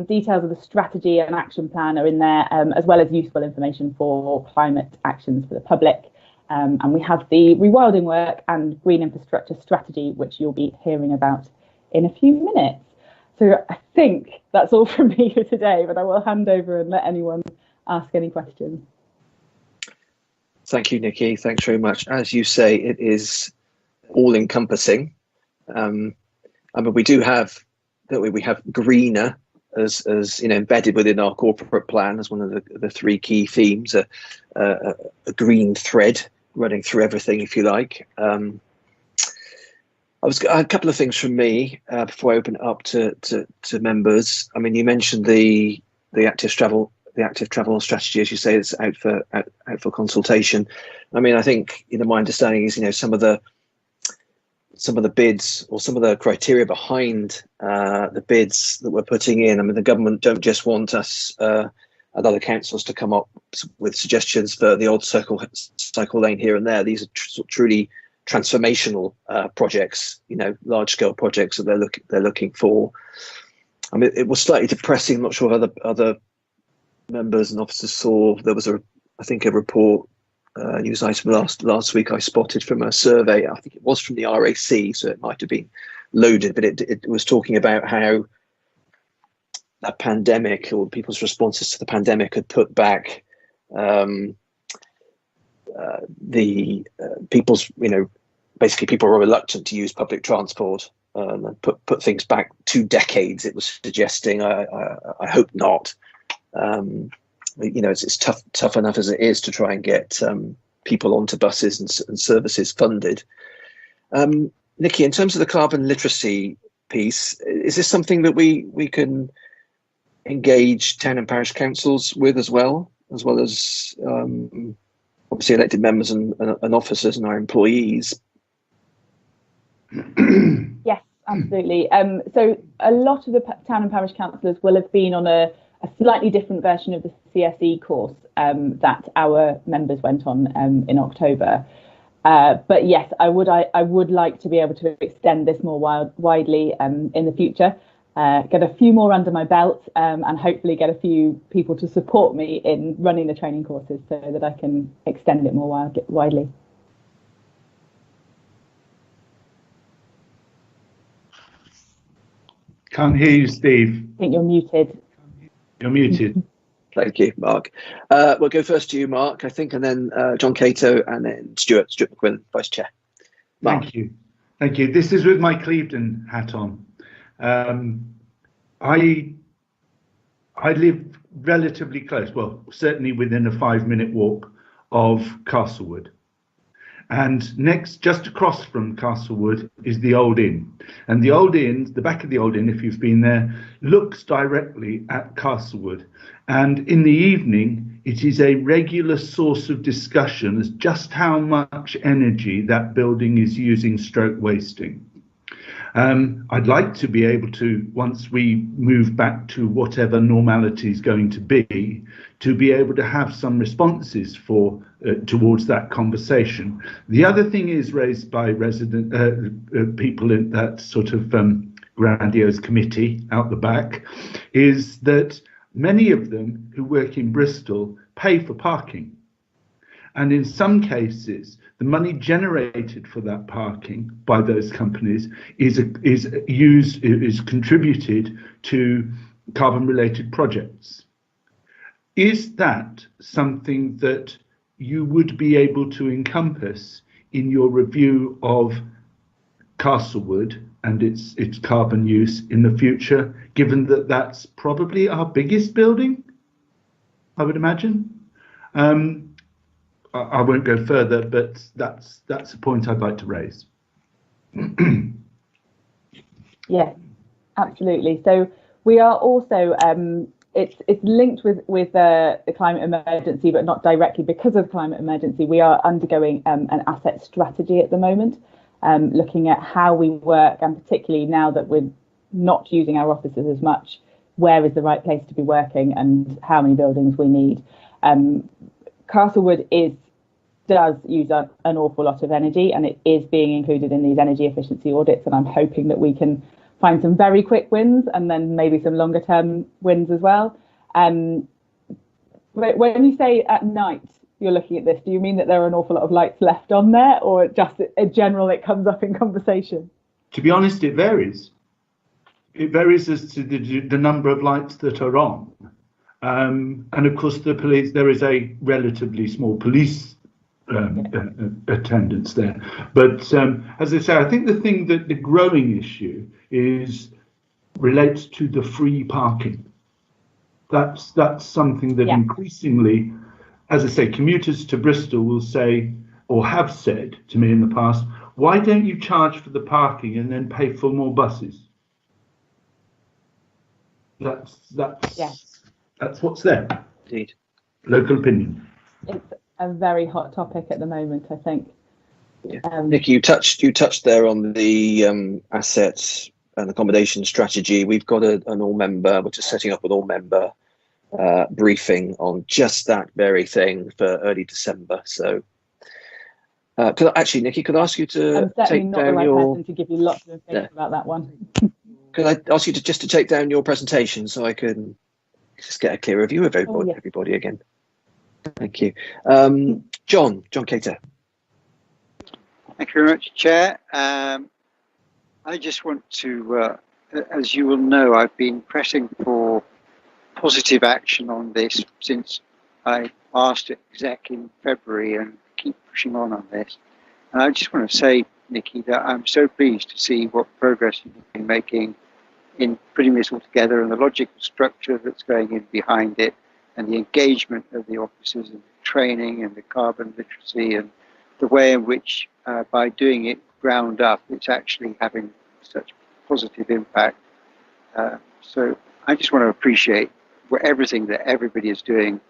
Speaker 8: Details of the strategy and action plan are in there, as well as useful information for climate actions for the public. And we have the rewilding work and green infrastructure strategy, which you'll be hearing about in a few minutes. So I think that's all from me for today, but I will hand over and let anyone ask any questions.
Speaker 1: Thank you, Nikki. Thanks very much. As you say, it is all-encompassing. I mean, we do have we have greener as embedded within our corporate plan as one of the 3 key themes, a green thread running through everything, if you like. A couple of things from me before I open it up to members. I mean, you mentioned the active travel strategy, as you say, it's out for consultation. I mean, I think my understanding is some of the bids or some of the criteria behind the bids that we're putting in. I mean, the government don't just want us and other councils to come up with suggestions for the odd cycle lane here and there. These are truly transformational projects, large-scale projects that they're looking for. I mean, it was slightly depressing. I'm not sure if other members and officers saw. There was a report. News item last week I spotted from a survey. I think it was from the RAC, so it might have been loaded, but it was talking about how a pandemic or people's responses to the pandemic had put back basically people were reluctant to use public transport and put things back 2 decades. It was suggesting. I hope not. It's tough enough as it is to try and get people onto buses and services funded. Nikki, in terms of the carbon literacy piece, is this something that we can engage town and parish councils with as well as obviously elected members and officers and our employees?
Speaker 8: Yes, absolutely. So a lot of the town and parish councillors will have been on a slightly different version of the CSE course that our members went on in October. But yes, I would like to be able to extend this more widely in the future, get a few more under my belt and hopefully get a few people to support me in running the training courses so that I can extend it more widely.
Speaker 7: Can't hear you, Steve.
Speaker 8: I think you're muted.
Speaker 7: You're muted.
Speaker 1: Thank you, Mark. We'll go first to you, Mark, I think, and then John Cato, and then Stuart McQuillan, Vice Chair. Mark.
Speaker 7: Thank you. This is with my Clevedon hat on. I live relatively close, well, certainly within a 5-minute walk of Castlewood. And next, just across from Castlewood, is the Old Inn. And the Old Inn, the back of the Old Inn, if you've been there, looks directly at Castlewood. And in the evening, it is a regular source of discussion as just how much energy that building is using / wasting. I'd like to be able to, once we move back to whatever normality is going to be able to have some responses for towards that conversation. The other thing is raised by people in that sort of grandiose committee out the back, is that many of them who work in Bristol pay for parking. And in some cases, the money generated for that parking by those companies is contributed to carbon-related projects. Is that something that you would be able to encompass in your review of Castlewood and its carbon use in the future, given that that's probably our biggest building, I would imagine? I won't go further, but that's a point I'd like to raise.
Speaker 8: Yeah, absolutely. So we are also it's linked with the climate emergency, but not directly because of the climate emergency. We are undergoing an asset strategy at the moment, looking at how we work, and particularly now that we're not using our offices as much, where is the right place to be working and how many buildings we need. Castlewood does use an awful lot of energy, and it is being included in these energy efficiency audits, and I'm hoping that we can find some very quick wins and then maybe some longer term wins as well. When you say at night you're looking at this, do you mean that there are an awful lot of lights left on there, or just in general it comes up in conversation?
Speaker 7: To be honest, it varies. It varies as to the number of lights that are on. And of course, the police, there is a relatively small police attendance there. But as I say, I think the growing issue relates to the free parking. That's something that increasingly, as I say, commuters to Bristol will say, or have said to me in the past, why don't you charge for the parking and then pay for more buses? That's what's there.
Speaker 1: Indeed.
Speaker 7: Local opinion.
Speaker 8: It's a very hot topic at the moment, I think.
Speaker 1: Yeah. Nikki, you touched there on the assets and accommodation strategy. We've got an all-member, we're just setting up an all-member briefing on just that very thing for early December. So, Nikki, could I ask you to take down your?
Speaker 8: Person to give you lots of information about that one.
Speaker 1: Could I ask you to take down your presentation so I can just get a clearer view of everybody again? Thank you. John Cater.
Speaker 9: Thank you very much, Chair. I just want to, as you will know, I've been pressing for positive action on this since I asked it exactly in February, and keep pushing on this. And I just want to say, Nikki, that I'm so pleased to see what progress you've been making in putting this all together, and the logical structure that's going in behind it, and the engagement of the officers, and the training, and the carbon literacy, and the way in which, by doing it ground up, it's actually having such positive impact. So I just want to appreciate everything that everybody is doing,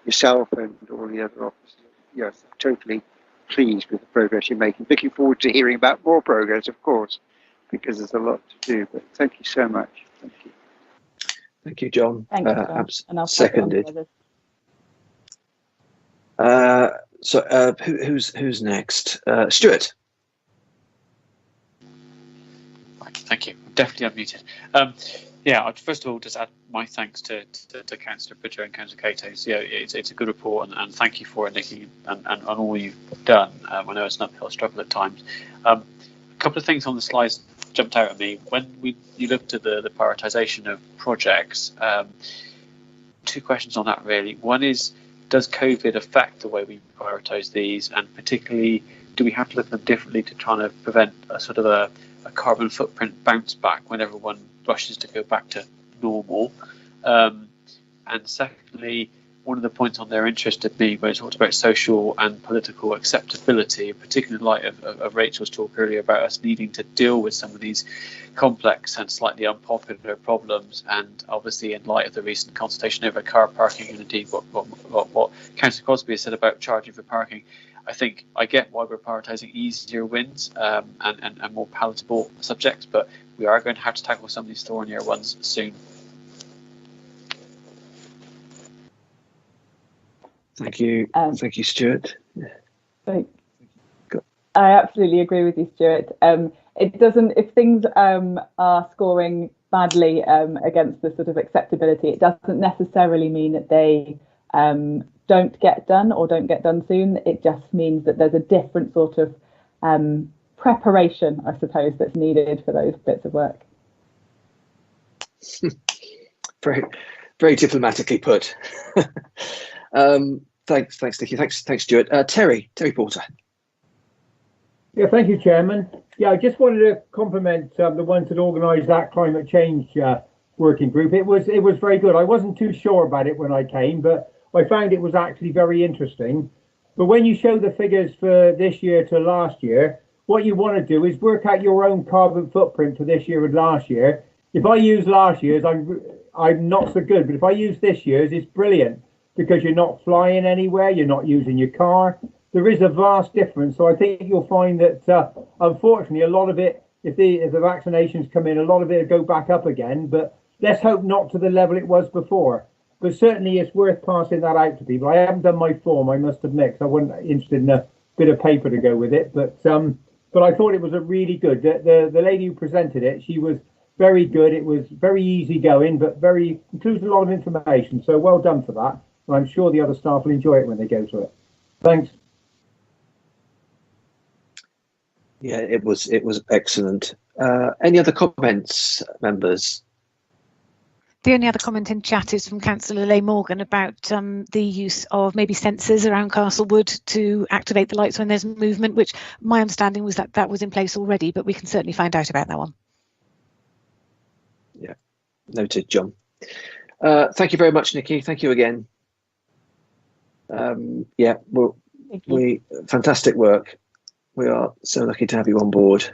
Speaker 9: yourself and all the other officers. Yes, totally pleased with the progress you're making. Looking forward to hearing about more progress, of course, because there's a lot to do. But thank you so much. Thank you.
Speaker 1: Thank you, John.
Speaker 8: Thank you, John. And I'll
Speaker 1: seconded. Who's next? Stuart.
Speaker 10: Thank you. Definitely unmuted. I'd first of all just add my thanks to Councillor Bridger and Councillor Cato. It's a good report, and thank you for it, Nikki, and all you've done. I know it's an uphill struggle at times. A couple of things on the slides jumped out at me when you looked at the prioritisation of projects. Two questions on that really. One is, does COVID affect the way we prioritise these, and particularly, do we have to look at them differently to try to prevent a sort of a carbon footprint bounce back when everyone rushes to go back to normal? And secondly, one of the points on there interested me when it talked about social and political acceptability, particularly in light of Rachel's talk earlier about us needing to deal with some of these complex and slightly unpopular problems, and obviously in light of the recent consultation over car parking and indeed what Councillor Crosby has said about charging for parking. I think I get why we're prioritising easier wins and more palatable subjects, but we are going to have to tackle some of these thornier ones soon.
Speaker 1: Thank you, Stuart.
Speaker 8: I absolutely agree with you, Stuart. It doesn't, if things are scoring badly against the sort of acceptability, it doesn't necessarily mean that they don't get done or don't get done soon. It just means that there's a different sort of preparation, I suppose, that's needed for those bits of work.
Speaker 1: Very, very diplomatically put. Thanks, Nikki. Thanks, Stuart. Terry Porter.
Speaker 11: Yeah, thank you, Chairman. Yeah, I just wanted to compliment the ones that organised that climate change working group. It was very good. I wasn't too sure about it when I came, but I found it was actually very interesting. But when you show the figures for this year to last year, what you want to do is work out your own carbon footprint for this year and last year. If I use last year's, I'm not so good, but if I use this year's, it's brilliant because you're not flying anywhere, you're not using your car. There is a vast difference. So I think you'll find that, unfortunately, a lot of it, if the vaccinations come in, a lot of it will go back up again. But let's hope not to the level it was before. But certainly it's worth passing that out to people. I haven't done my form, I must admit, because I wasn't interested in a bit of paper to go with it. But I thought it was a really good. The lady who presented it, she was very good. It was very easy going, but includes a lot of information. So well done for that. And I'm sure the other staff will enjoy it when they go to it. Thanks.
Speaker 1: Yeah, it was excellent. Any other comments, members?
Speaker 2: The only other comment in chat is from Councillor Leigh Morgan about the use of maybe sensors around Castlewood to activate the lights when there's movement, which my understanding was that was in place already, but we can certainly find out about that one.
Speaker 1: Yeah, noted, John. Thank you very much, Nikki. Thank you again. Yeah, fantastic work. We are so lucky to have you on board.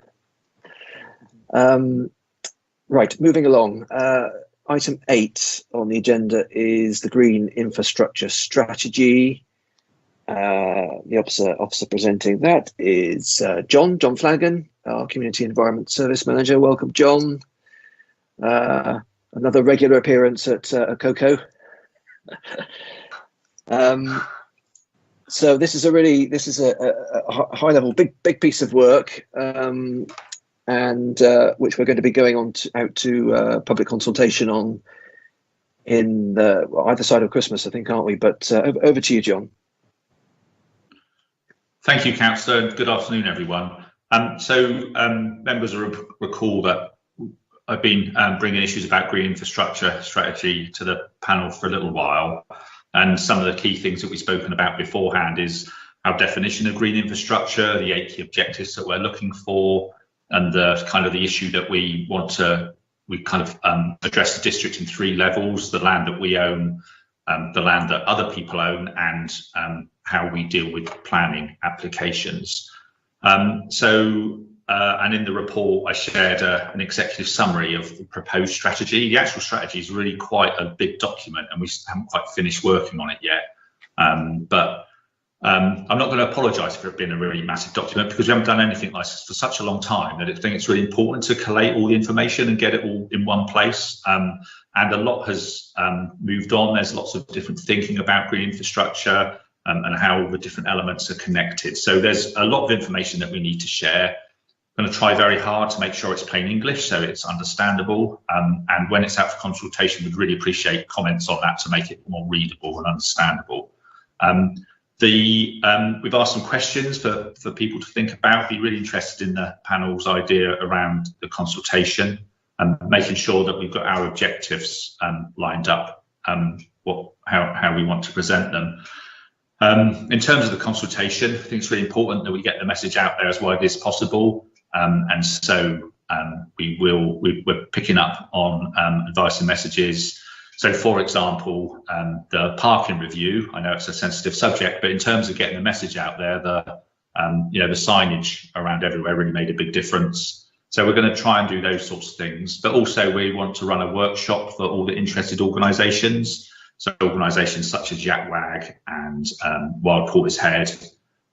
Speaker 1: Right, moving along. Item 8 on the agenda is the Green Infrastructure Strategy. The officer presenting that is John Flanagan, our Community Environment Service Manager. Welcome, John. Another regular appearance at COCO. So this is a high level, big piece of work, and which we're going to be going out to public consultation on in either side of Christmas, I think, aren't we? But over to you, John.
Speaker 12: Thank you, Councillor. Good afternoon, everyone. Members will recall that I've been bringing issues about green infrastructure strategy to the panel for a little while. And some of the key things that we've spoken about beforehand is our definition of green infrastructure, the 8 key objectives that we're looking for, and the issue that we want to address the district in 3 levels: the land that we own, the land that other people own, and how we deal with planning applications. And in the report, I shared an executive summary of the proposed strategy. The actual strategy is really quite a big document, and we haven't quite finished working on it yet. I'm not going to apologise for it being a really massive document, because we haven't done anything like this for such a long time that I think it's really important to collate all the information and get it all in one place. And a lot has moved on. There's lots of different thinking about green infrastructure and how all the different elements are connected. So there's a lot of information that we need to share. I'm going to try very hard to make sure it's plain English so it's understandable, and when it's out for consultation, we'd really appreciate comments on that to make it more readable and understandable. We've asked some questions for people to think about. Be really interested in the panel's idea around the consultation and making sure that we've got our objectives lined up, how we want to present them. In terms of the consultation, I think it's really important that we get the message out there as widely as possible. We're picking up on advice and messages. So, for example, the parking review, I know it's a sensitive subject, but in terms of getting the message out there, the signage around everywhere really made a big difference. So we're going to try and do those sorts of things, but also we want to run a workshop for all the interested organisations. So organisations such as YACWAG and Wild Portishead,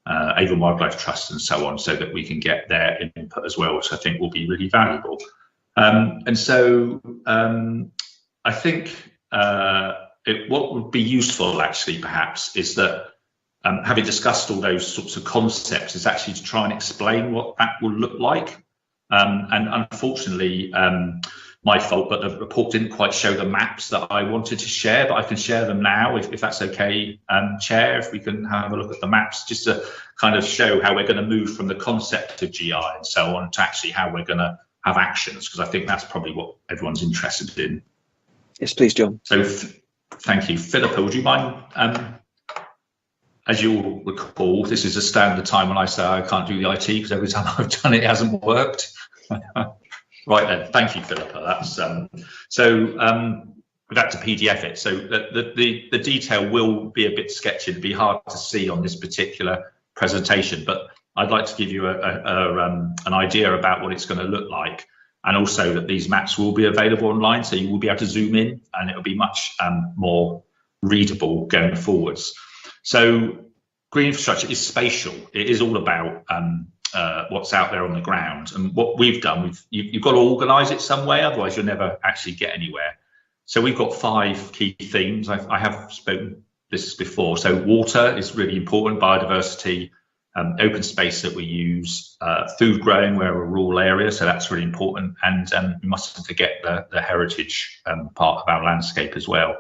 Speaker 12: Avon Wildlife Trust and so on, so that we can get their input as well, which I think will be really valuable. And so I think what would be useful actually perhaps is that having discussed all those sorts of concepts is actually to try and explain what that will look like. And unfortunately, my fault, but the report didn't quite show the maps that I wanted to share, but I can share them now if that's okay, Chair, if we can have a look at the maps, just to kind of show how we're going to move from the concept of GI and so on to actually how we're going to have actions, because I think that's probably what everyone's interested in.
Speaker 1: Yes, please, John.
Speaker 12: So thank you. Philippa, would you mind, as you'll recall, this is a standard time when I say I can't do the IT, because every time I've done it, it hasn't worked. Right then, thank you, Philippa. That's we've had to PDF it, so the detail will be a bit sketchy. It'll be hard to see on this particular presentation, but I'd like to give you an idea about what it's going to look like, and also that these maps will be available online, so you will be able to zoom in, and it'll be much more readable going forwards. So green infrastructure is spatial. It is all about what's out there on the ground, and what we've done, you've got to organise it some way, otherwise you'll never actually get anywhere. So we've got 5 key themes. I have spoken this before. So water is really important, biodiversity, open space that we use, food growing, we're a rural area, so that's really important, and we mustn't forget the heritage part of our landscape as well.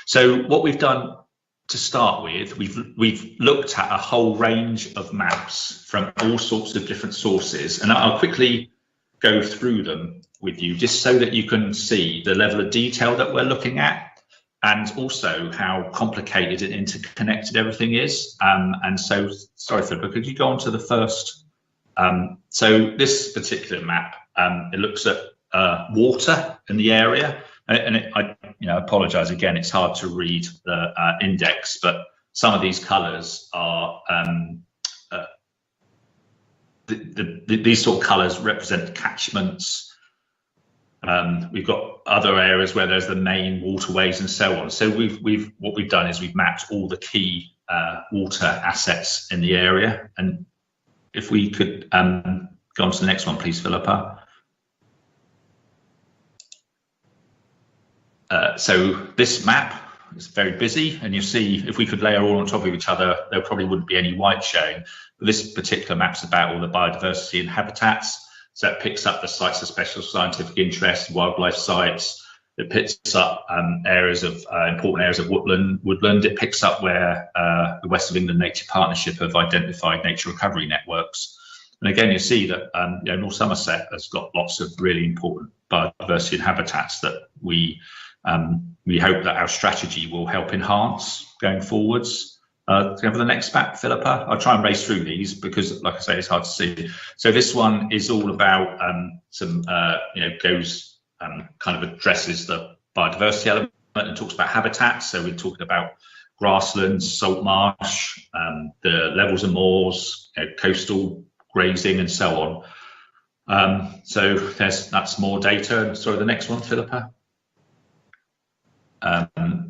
Speaker 12: So what we've done to start with, we've looked at a whole range of maps from all sorts of different sources, and I'll quickly go through them with you just so that you can see the level of detail that we're looking at, and also how complicated and interconnected everything is. And so, sorry, Philippa, could you go on to the first? So this particular map, it looks at water in the area, and I apologise again, it's hard to read the index, but some of these colours are these sort of colours represent catchments. We've got other areas where there's the main waterways and so on. So what we've done is we've mapped all the key water assets in the area. And if we could go on to the next one, please, Philippa. So this map is very busy, and you see if we could layer all on top of each other, there probably wouldn't be any white showing. But this particular map's about all the biodiversity and habitats. So it picks up the sites of special scientific interest, wildlife sites. It picks up areas of important areas of woodland. It picks up where the West of England Nature Partnership have identified nature recovery networks. And again, you see that North Somerset has got lots of really important biodiversity and habitats that we hope that our strategy will help enhance going forwards. Can we have the next map, Philippa? I'll try and race through these because, like I say, it's hard to see. So this one is all about goes kind of addresses the biodiversity element and talks about habitats. So we're talking about grasslands, salt marsh, the levels of moors, coastal grazing, and so on. So that's more data. Sorry, the next one, Philippa.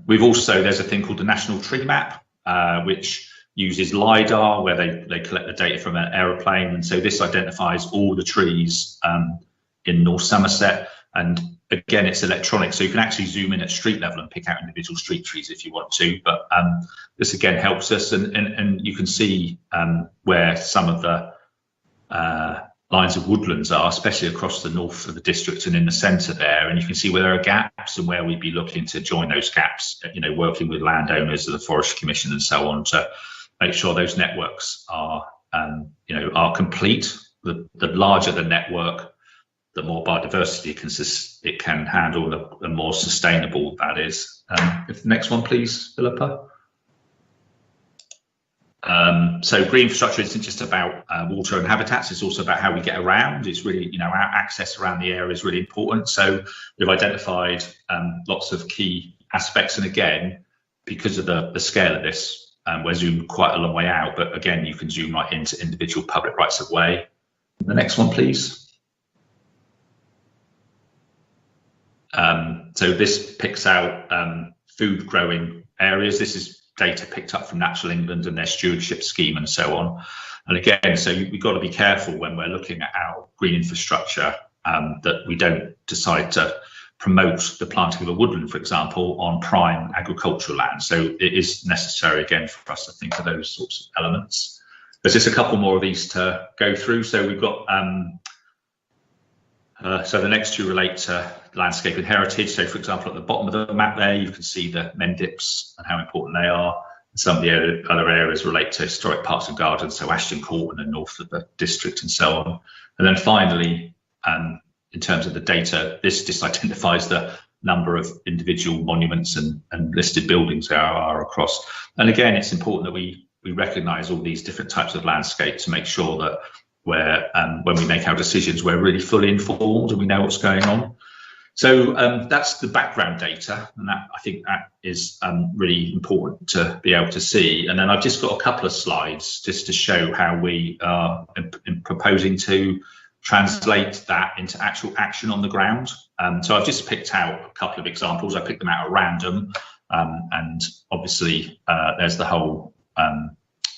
Speaker 12: We've also, there's a thing called the National Tree Map, which uses LiDAR, where they collect the data from an aeroplane. And so this identifies all the trees in North Somerset. And again, it's electronic, so you can actually zoom in at street level and pick out individual street trees if you want to. But this again helps us, and you can see where some of the lines of woodlands are, especially across the north of the district and in the centre there, and you can see where there are gaps and where we'd be looking to join those gaps, working with landowners, the Forestry Commission and so on, to make sure those networks are complete. The larger the network, the more biodiversity it can handle, the more sustainable that is. If the next one, please, Philippa. So green infrastructure isn't just about water and habitats, it's also about how we get around. It's really, our access around the area is really important. So we've identified lots of key aspects. And again, because of the scale of this, we're zoomed quite a long way out, but again, you can zoom right into individual public rights of way. The next one, please. So this picks out food growing areas. This is data picked up from Natural England and their stewardship scheme and so on. And again, so we've got to be careful when we're looking at our green infrastructure that we don't decide to promote the planting of a woodland, for example, on prime agricultural land. So it is necessary, again, for us to think of those sorts of elements. There's just a couple more of these to go through. So we've got, so the next two relate to landscape and heritage. So for example, at the bottom of the map there, you can see the mendips and how important they are. And some of the other areas relate to historic parks and gardens, so Ashton Court and the north of the district and so on. And then finally, in terms of the data, this just identifies the number of individual monuments and listed buildings there are across. And again, it's important that we recognise all these different types of landscape to make sure that when we make our decisions, we're really fully informed and we know what's going on. So that's the background data, and that, I think that is really important to be able to see. And then I've just got a couple of slides just to show how we are proposing to translate that into actual action on the ground. So I've just picked out a couple of examples. I picked them out at random, and obviously there's the whole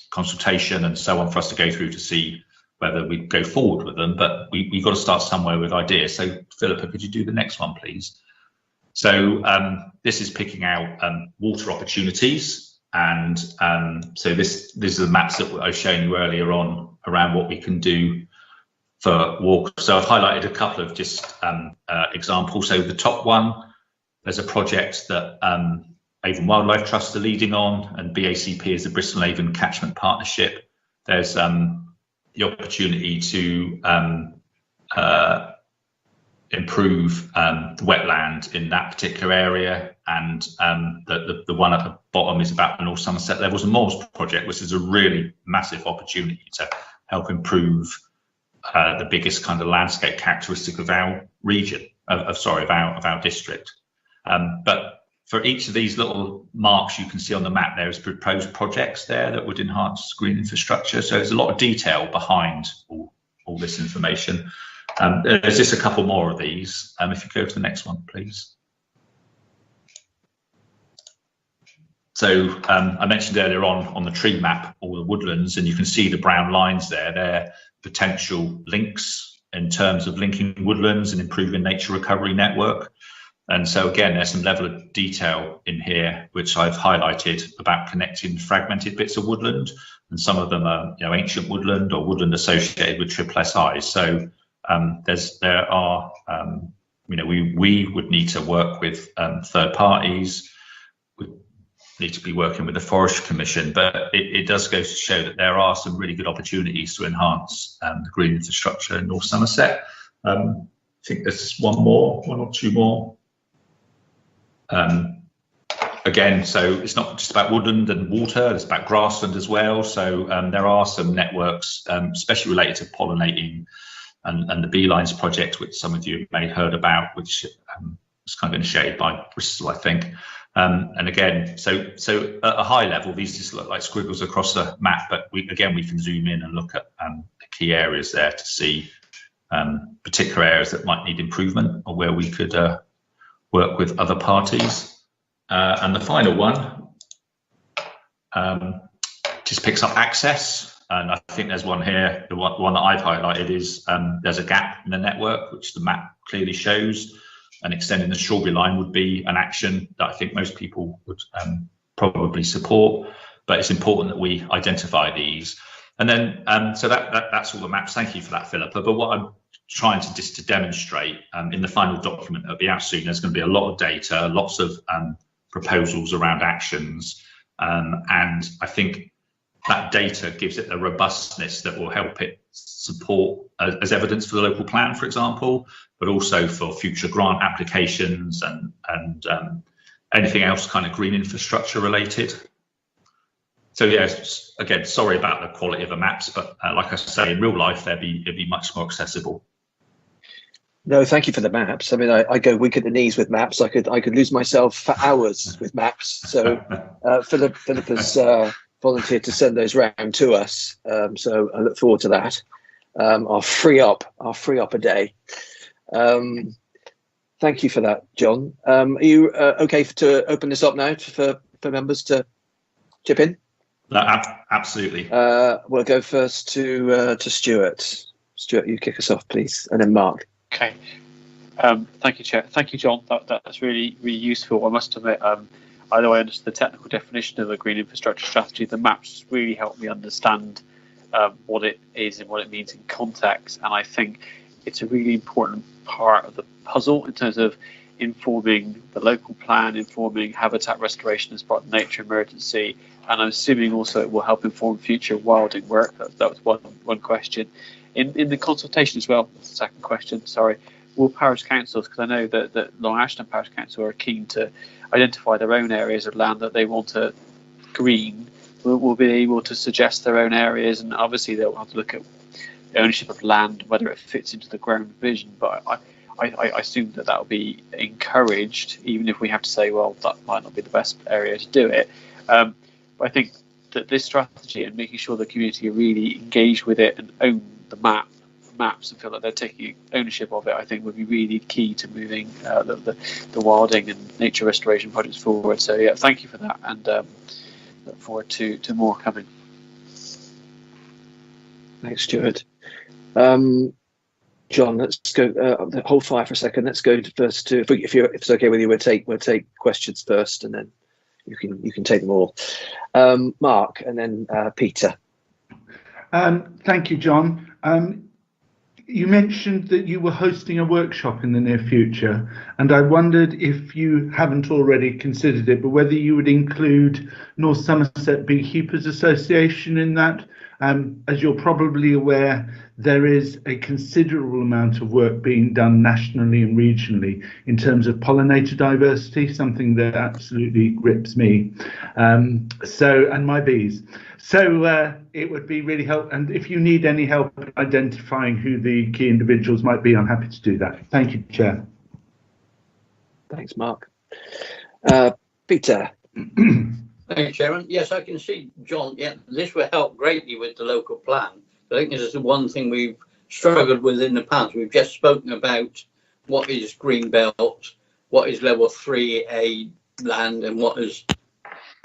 Speaker 12: consultation and so on for us to go through to see whether we go forward with them, but we've got to start somewhere with ideas. So Philippa, could you do the next one, please? So this is picking out water opportunities. And so these are the maps that I was showing you earlier on around what we can do for water. So I've highlighted a couple of just examples. So the top one, there's a project that Avon Wildlife Trust are leading on, and BACP is the Bristol Avon Catchment Partnership. There's the opportunity to improve the wetland in that particular area, and the one at the bottom is about the North Somerset Levels and Moors project, which is a really massive opportunity to help improve the biggest kind of landscape characteristic of our region, of our district. But for each of these little marks you can see on the map, there's proposed projects there that would enhance green infrastructure. So there's a lot of detail behind all this information. There's just a couple more of these. If you go to the next one, please. So I mentioned earlier on the tree map, all the woodlands, and you can see the brown lines there. They're potential links in terms of linking woodlands and improving nature recovery network. And so again, there's some level of detail in here, which I've highlighted about connecting fragmented bits of woodland. And some of them are, ancient woodland or woodland associated with SSSI. So we would need to work with third parties. We need to be working with the Forestry Commission, but it does go to show that there are some really good opportunities to enhance the green infrastructure in North Somerset. I think there's one or two more. Again, so it's not just about woodland and water, it's about grassland as well. So there are some networks, especially related to pollinating and the Beelines project, which some of you may have heard about, which was kind of initiated by Bristol, I think. And again, so at a high level, these just look like squiggles across the map, but we can zoom in and look at the key areas there to see particular areas that might need improvement or where we could work with other parties. And the final one just picks up access. And I think there's one here, the one that I've highlighted is there's a gap in the network, which the map clearly shows, and extending the Strawberry Line would be an action that I think most people would probably support, but it's important that we identify these. And then, so that's all the maps. Thank you for that, Philippa. But what I'm trying to demonstrate in the final document that'll be out soon, there's going to be a lot of data, lots of proposals around actions, and I think that data gives it a robustness that will help it support as evidence for the local plan, for example, but also for future grant applications and anything else kind of green infrastructure related. So yes, again, sorry about the quality of the maps, but like I say, in real life, it'd be much more accessible.
Speaker 1: No, thank you for the maps. I mean, I go weak at the knees with maps. I could lose myself for hours with maps. So Philip has volunteered to send those round to us. So I look forward to that. I'll free up a day. Thank you for that, John. Are you okay to open this up now for members to chip in?
Speaker 12: Absolutely.
Speaker 1: We'll go first to Stuart. Stuart, you kick us off, please, and then Mark.
Speaker 10: Okay. Thank you, Chair. Thank you, John. That's really useful. I must admit, although I understand the technical definition of a green infrastructure strategy, the maps really help me understand what it is and what it means in context. And I think it's a really important part of the puzzle in terms of informing the local plan, informing habitat restoration as part of the nature emergency, and I'm assuming also it will help inform future wilding work. That was one question. In the consultation as well, that's the second question, sorry, will parish councils, because I know that Long Ashton Parish Council are keen to identify their own areas of land that they want to green, will be able to suggest their own areas, and obviously they'll have to look at the ownership of land, whether it fits into the ground vision, but I assume that will be encouraged, even if we have to say, well, that might not be the best area to do it. But I think that this strategy and making sure the community are really engaged with it and own the maps and feel like they're taking ownership of it, I think would be really key to moving the wilding and nature restoration projects forward. So yeah, thank you for that, and look forward to more coming.
Speaker 1: Thanks, Stuart. John, let's go. Hold fire for a second. Let's go first to, if it's okay with you, we'll take questions first, and then you can take them all. Mark, and then Peter.
Speaker 7: Thank you, John. You mentioned that you were hosting a workshop in the near future, and I wondered if you haven't already considered it, but whether you would include North Somerset Beekeepers Association in that. As you're probably aware, there is a considerable amount of work being done nationally and regionally in terms of pollinator diversity, something that absolutely grips me. And my bees. So it would be really helpful. And if you need any help identifying who the key individuals might be, I'm happy to do that. Thank you, Chair.
Speaker 1: Thanks, Mark. Peter.
Speaker 6: Thank you, Chairman. Yes, I can see, John, yeah, this will help greatly with the local plan. I think this is the one thing we've struggled with in the past. We've just spoken about what is green belt, what is level 3A land, and what is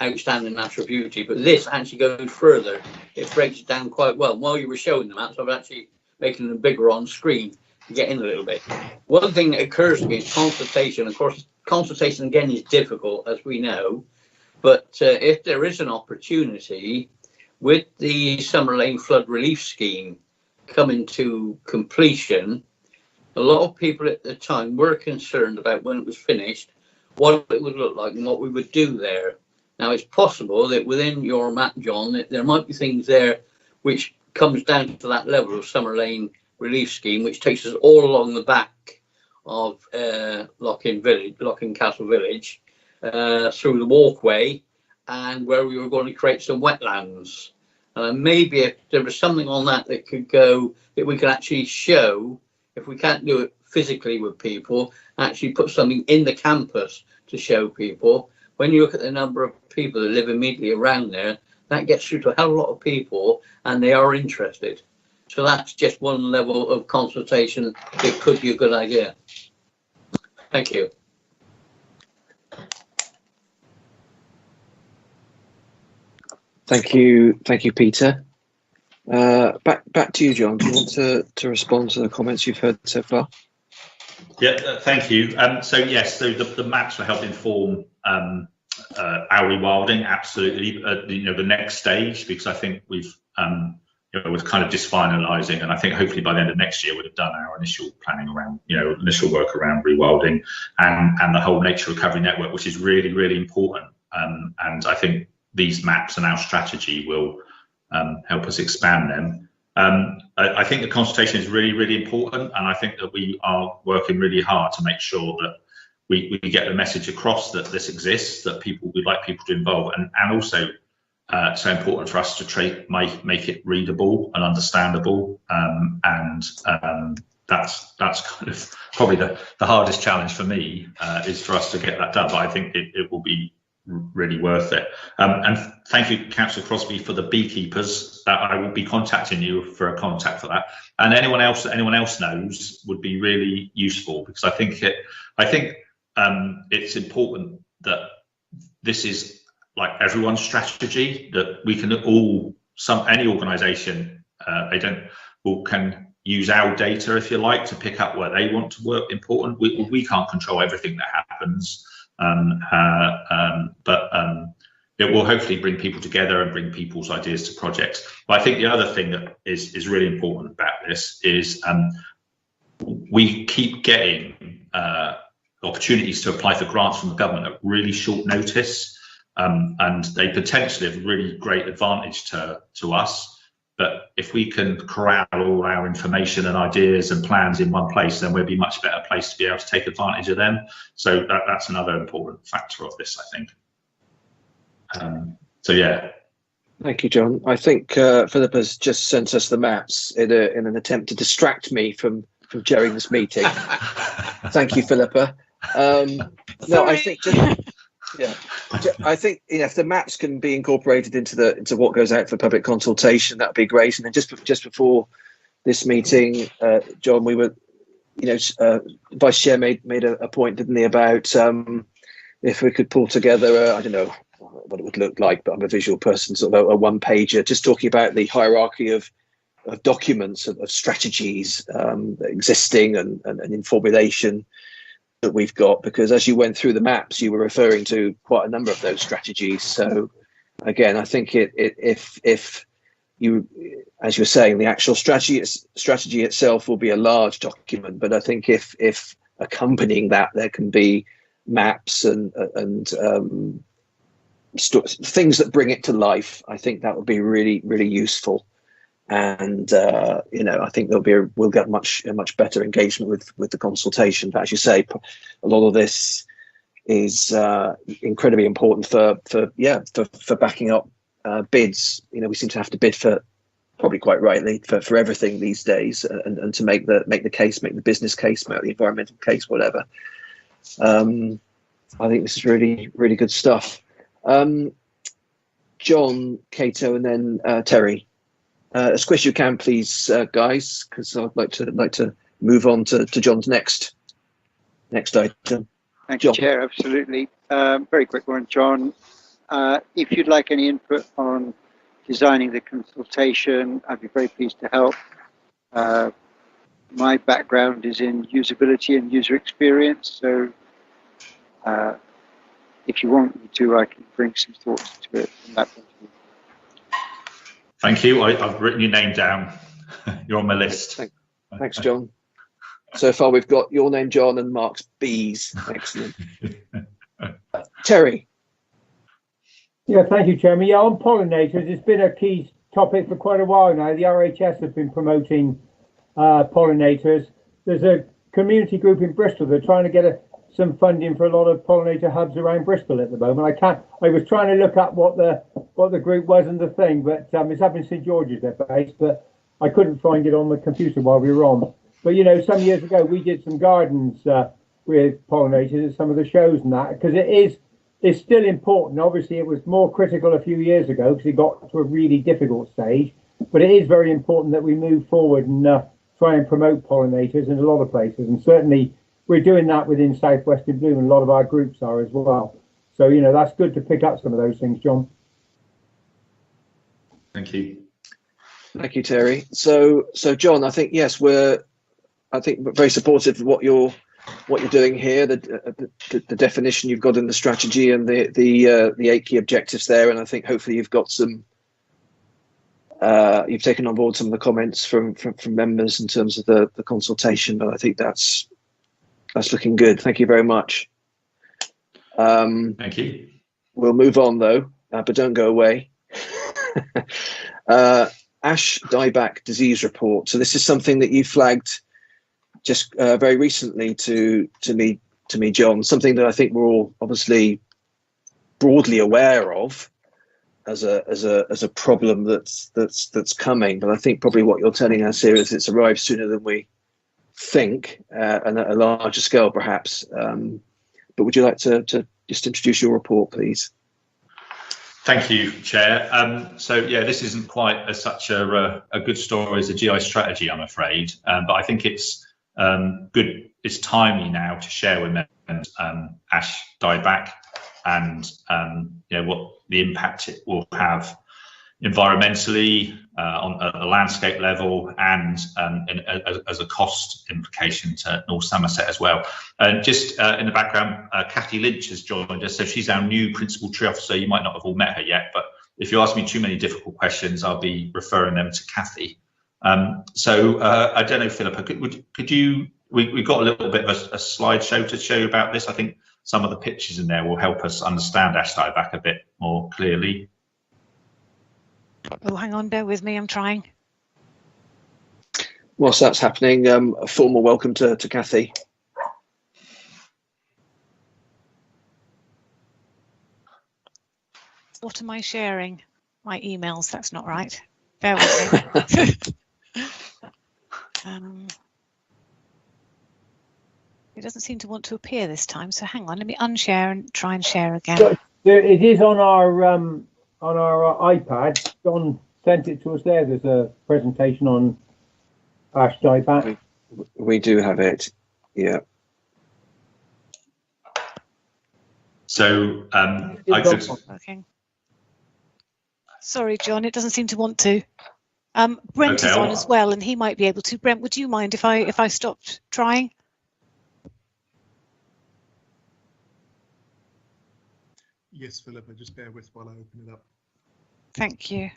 Speaker 6: outstanding natural beauty. But this actually goes further. It breaks it down quite well. While you were showing them that, so I'm actually making them bigger on screen to get in a little bit. One thing that occurs to me is consultation. Of course, consultation again is difficult, as we know. But if there is an opportunity with the Summer Lane Flood Relief Scheme coming to completion, a lot of people at the time were concerned about when it was finished, what it would look like and what we would do there. Now, it's possible that within your map, John, that there might be things there which comes down to that level of Summer Lane Relief Scheme, which takes us all along the back of Loughin Castle Village, through the walkway, and where we were going to create some wetlands. Maybe if there was something on that could go, that we could actually show, if we can't do it physically with people, actually put something in the campus to show people. When you look at the number of people that live immediately around there, that gets through to a hell of a lot of people, and they are interested. So that's just one level of consultation that could be a good idea. Thank you.
Speaker 1: Thank you, Peter. Back to you, John. Do you want to respond to the comments you've heard so far?
Speaker 12: Yeah, thank you. So yes, so the maps will help inform our rewilding, absolutely. The next stage, because I think we've we're kind of just finalising, and I think hopefully by the end of next year we'd have done our initial planning around, initial work around rewilding and the whole nature recovery network, which is really, really important. And I think these maps and our strategy will help us expand them. I think the consultation is really, really important, and I think that we are working really hard to make sure that we get the message across that this exists, that we'd like people to involve, and also so important for us to make it readable and understandable, and that's kind of probably the hardest challenge for me, is for us to get that done. But I think it will be really worth it. And thank you, Councillor Crosby, for the beekeepers. I will be contacting you for a contact for that. And anyone else that anyone else knows would be really useful, because I think it's important that this is like everyone's strategy, that we can all, any organisation, can use our data, if you like, to pick up where they want to work important. We can't control everything that happens, but it will hopefully bring people together and bring people's ideas to projects. But I think the other thing that is really important about this is we keep getting opportunities to apply for grants from the government at really short notice, and they potentially have really great advantage to us. But if we can corral all our information and ideas and plans in one place, then we'll be much better placed to be able to take advantage of them. So that's another important factor of this, I think. So yeah.
Speaker 1: Thank you, John. I think Philip has just sent us the maps in an attempt to distract me from chairing this meeting. Thank you, Philippa. No, I think I think if the maps can be incorporated into what goes out for public consultation, that would be great. And then just before this meeting, John, we were, Vice Chair made a point, didn't he, about if we could pull together, I don't know what it would look like, but I'm a visual person, sort of a one-pager, just talking about the hierarchy of documents, of strategies existing and in formulation that we've got, because as you went through the maps, you were referring to quite a number of those strategies. So again, I think if you, as you were saying, the actual strategy itself will be a large document, but I think if accompanying that there can be maps and things that bring it to life, I think that would be really, really useful. And I think we'll get a much better engagement with the consultation. But as you say, a lot of this is incredibly important for backing up bids. We seem to have to bid for, probably quite rightly, for everything these days, and to make the case, make the business case, make the environmental case, whatever. I think this is really, really good stuff. John, Cato, and then Terry. As quick as you can, please, guys, because I'd like to move on to John's next item.
Speaker 9: Thank you, Chair. Absolutely. Very quick one, John. If you'd like any input on designing the consultation, I'd be very pleased to help. My background is in usability and user experience, so if you want me to, I can bring some thoughts to it from that point of view.
Speaker 12: Thank you. I've written your name down. You're on my list.
Speaker 1: Thanks, John. So far, we've got your name, John, and Mark's bees. Excellent. Terry.
Speaker 11: Yeah, thank you, Chairman. Yeah, on pollinators, it's been a key topic for quite a while now. The RHS have been promoting pollinators. There's a community group in Bristol. They're trying to get some funding for a lot of pollinator hubs around Bristol at the moment. I was trying to look up what the group was and the thing, but it's up in St George's, their base, but I couldn't find it on the computer while we were on. But some years ago we did some gardens with pollinators at some of the shows and that, because it's still important. Obviously it was more critical a few years ago because it got to a really difficult stage, but it is very important that we move forward and try and promote pollinators in a lot of places, and certainly we're doing that within South West in Bloom, and a lot of our groups are as well. So, that's good to pick up some of those things, John.
Speaker 12: Thank you.
Speaker 1: Thank you, Terry. So John, I think, yes, we're very supportive of what you're doing here, the definition you've got in the strategy and the 8 key objectives there. And I think hopefully you've got some, you've taken on board some of the comments from members in terms of the consultation, but I think that's looking good. Thank you very much.
Speaker 12: Thank you.
Speaker 1: We'll move on though, but don't go away. Ash Dieback disease report. So this is something that you flagged just very recently to me, John. Something that I think we're all obviously broadly aware of as a problem that's coming. But I think probably what you're telling us here is it's arrived sooner than we think, and at a larger scale perhaps. But would you like to just introduce your report, please?
Speaker 12: Thank you, Chair. So yeah, this isn't quite such a good story as a GI strategy, I'm afraid, but I think it's good. It's timely now to share with members ash dieback and what the impact it will have environmentally on a landscape level and as a cost implication to North Somerset as well. And just in the background, Kathy Lynch has joined us, so she's our new Principal Tree Officer. You might not have all met her yet, but if you ask me too many difficult questions, I'll be referring them to Kathy. So I don't know, Philippa, could you, we've got a little bit of a slideshow to show you about this. I think some of the pictures in there will help us understand ash dieback a bit more clearly.
Speaker 2: Oh, hang on, bear with me, I'm trying.
Speaker 1: Whilst that's happening, a formal welcome to Kathy.
Speaker 2: What am I sharing? My emails, that's not right. Bear with me. It doesn't seem to want to appear this time, so hang on, let me unshare and try and share again.
Speaker 11: So, it is on our iPad. John sent it to us there. There's a presentation on ash dieback.
Speaker 1: We do have it, yeah.
Speaker 12: So I could...
Speaker 2: Okay. Sorry, John, it doesn't seem to want to. Brent is on as well, and he might be able to. Brent, would you mind if I stopped trying?
Speaker 13: Yes, Philippa, just bear with while I open it up.
Speaker 2: Thank you.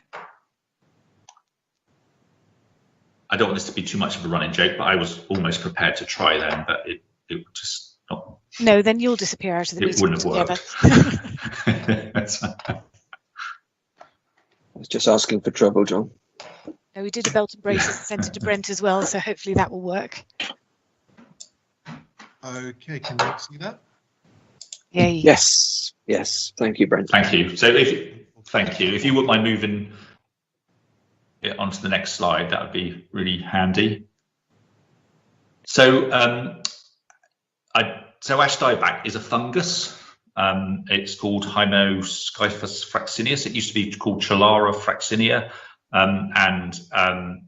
Speaker 12: I don't want this to be too much of a running joke, but I was almost prepared to try then, but it just not.
Speaker 2: No, then you'll disappear out of the meeting.
Speaker 12: It wouldn't have worked.
Speaker 1: I was just asking for trouble, John.
Speaker 2: No, we did a belt and braces and sent it to Brent as well, so hopefully that will work.
Speaker 13: Okay, can you see that?
Speaker 2: Yeah.
Speaker 1: Yes, yes. Thank you, Brent.
Speaker 12: Thank you. So thank you. If you wouldn't mind moving it onto the next slide, that would be really handy. So ash dieback is a fungus. It's called Hynoscyphus fraxineus. It used to be called Chalara fraxinia, and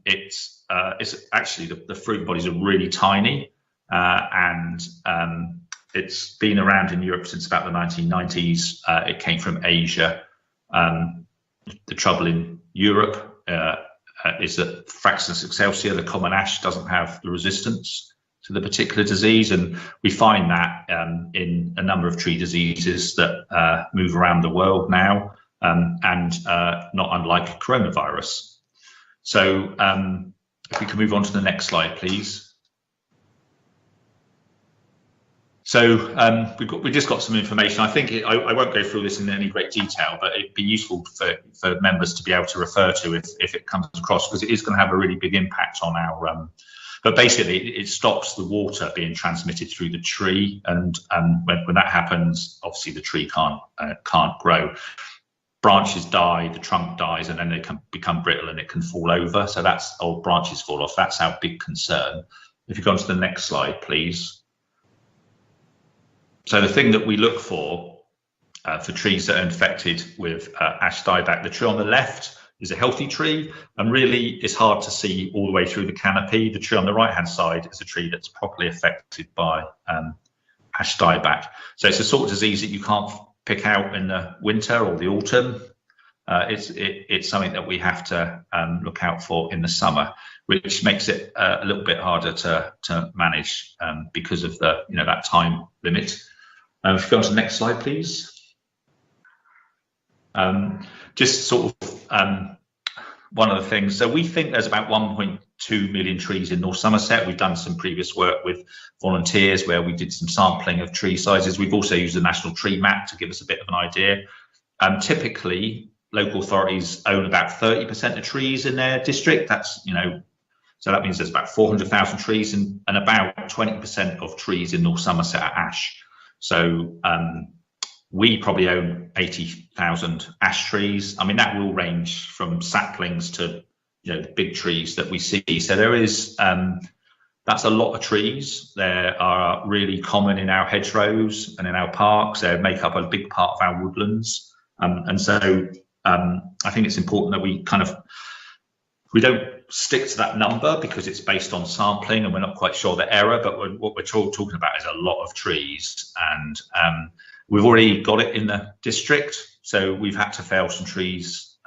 Speaker 12: it's actually the fruit bodies are really tiny, and it's been around in Europe since about the 1990s. It came from Asia. The trouble in Europe is that Fraxinus excelsior, the common ash, doesn't have the resistance to the particular disease, and we find that in a number of tree diseases that move around the world now, and not unlike coronavirus. So if we can move on to the next slide, please. So we just got some information. I think I won't go through this in any great detail, but it'd be useful for members to be able to refer to if it comes across, because it is going to have a really big impact on our. But basically, it stops the water being transmitted through the tree, and when that happens, obviously the tree can't grow. Branches die, the trunk dies, and then they can become brittle and it can fall over. So that's old branches fall off. That's our big concern. If you go on to the next slide, please. So the thing that we look for trees that are infected with ash dieback, the tree on the left is a healthy tree, and really it's hard to see all the way through the canopy. The tree on the right hand side is a tree that's properly affected by ash dieback. So it's a sort of disease that you can't pick out in the winter or the autumn. It's something that we have to look out for in the summer, which makes it a little bit harder to manage because of the that time limit. If you go on to the next slide, please. Just sort of one of the things. So we think there's about 1.2 million trees in North Somerset. We've done some previous work with volunteers where we did some sampling of tree sizes. We've also used the National Tree Map to give us a bit of an idea. Typically, local authorities own about 30% of trees in their district. That's, so that means there's about 400,000 trees, and about 20% of trees in North Somerset are ash. So we probably own 80,000 ash trees. I mean, that will range from saplings to the big trees that we see. So there is that That's a lot of trees. They are really common in our hedgerows and in our parks. They make up a big part of our woodlands. And so I think it's important that we don't stick to that number because it's based on sampling and we're not quite sure the error, but what we're talking about is a lot of trees. And we've already got it in the district. So we've had to fell some trees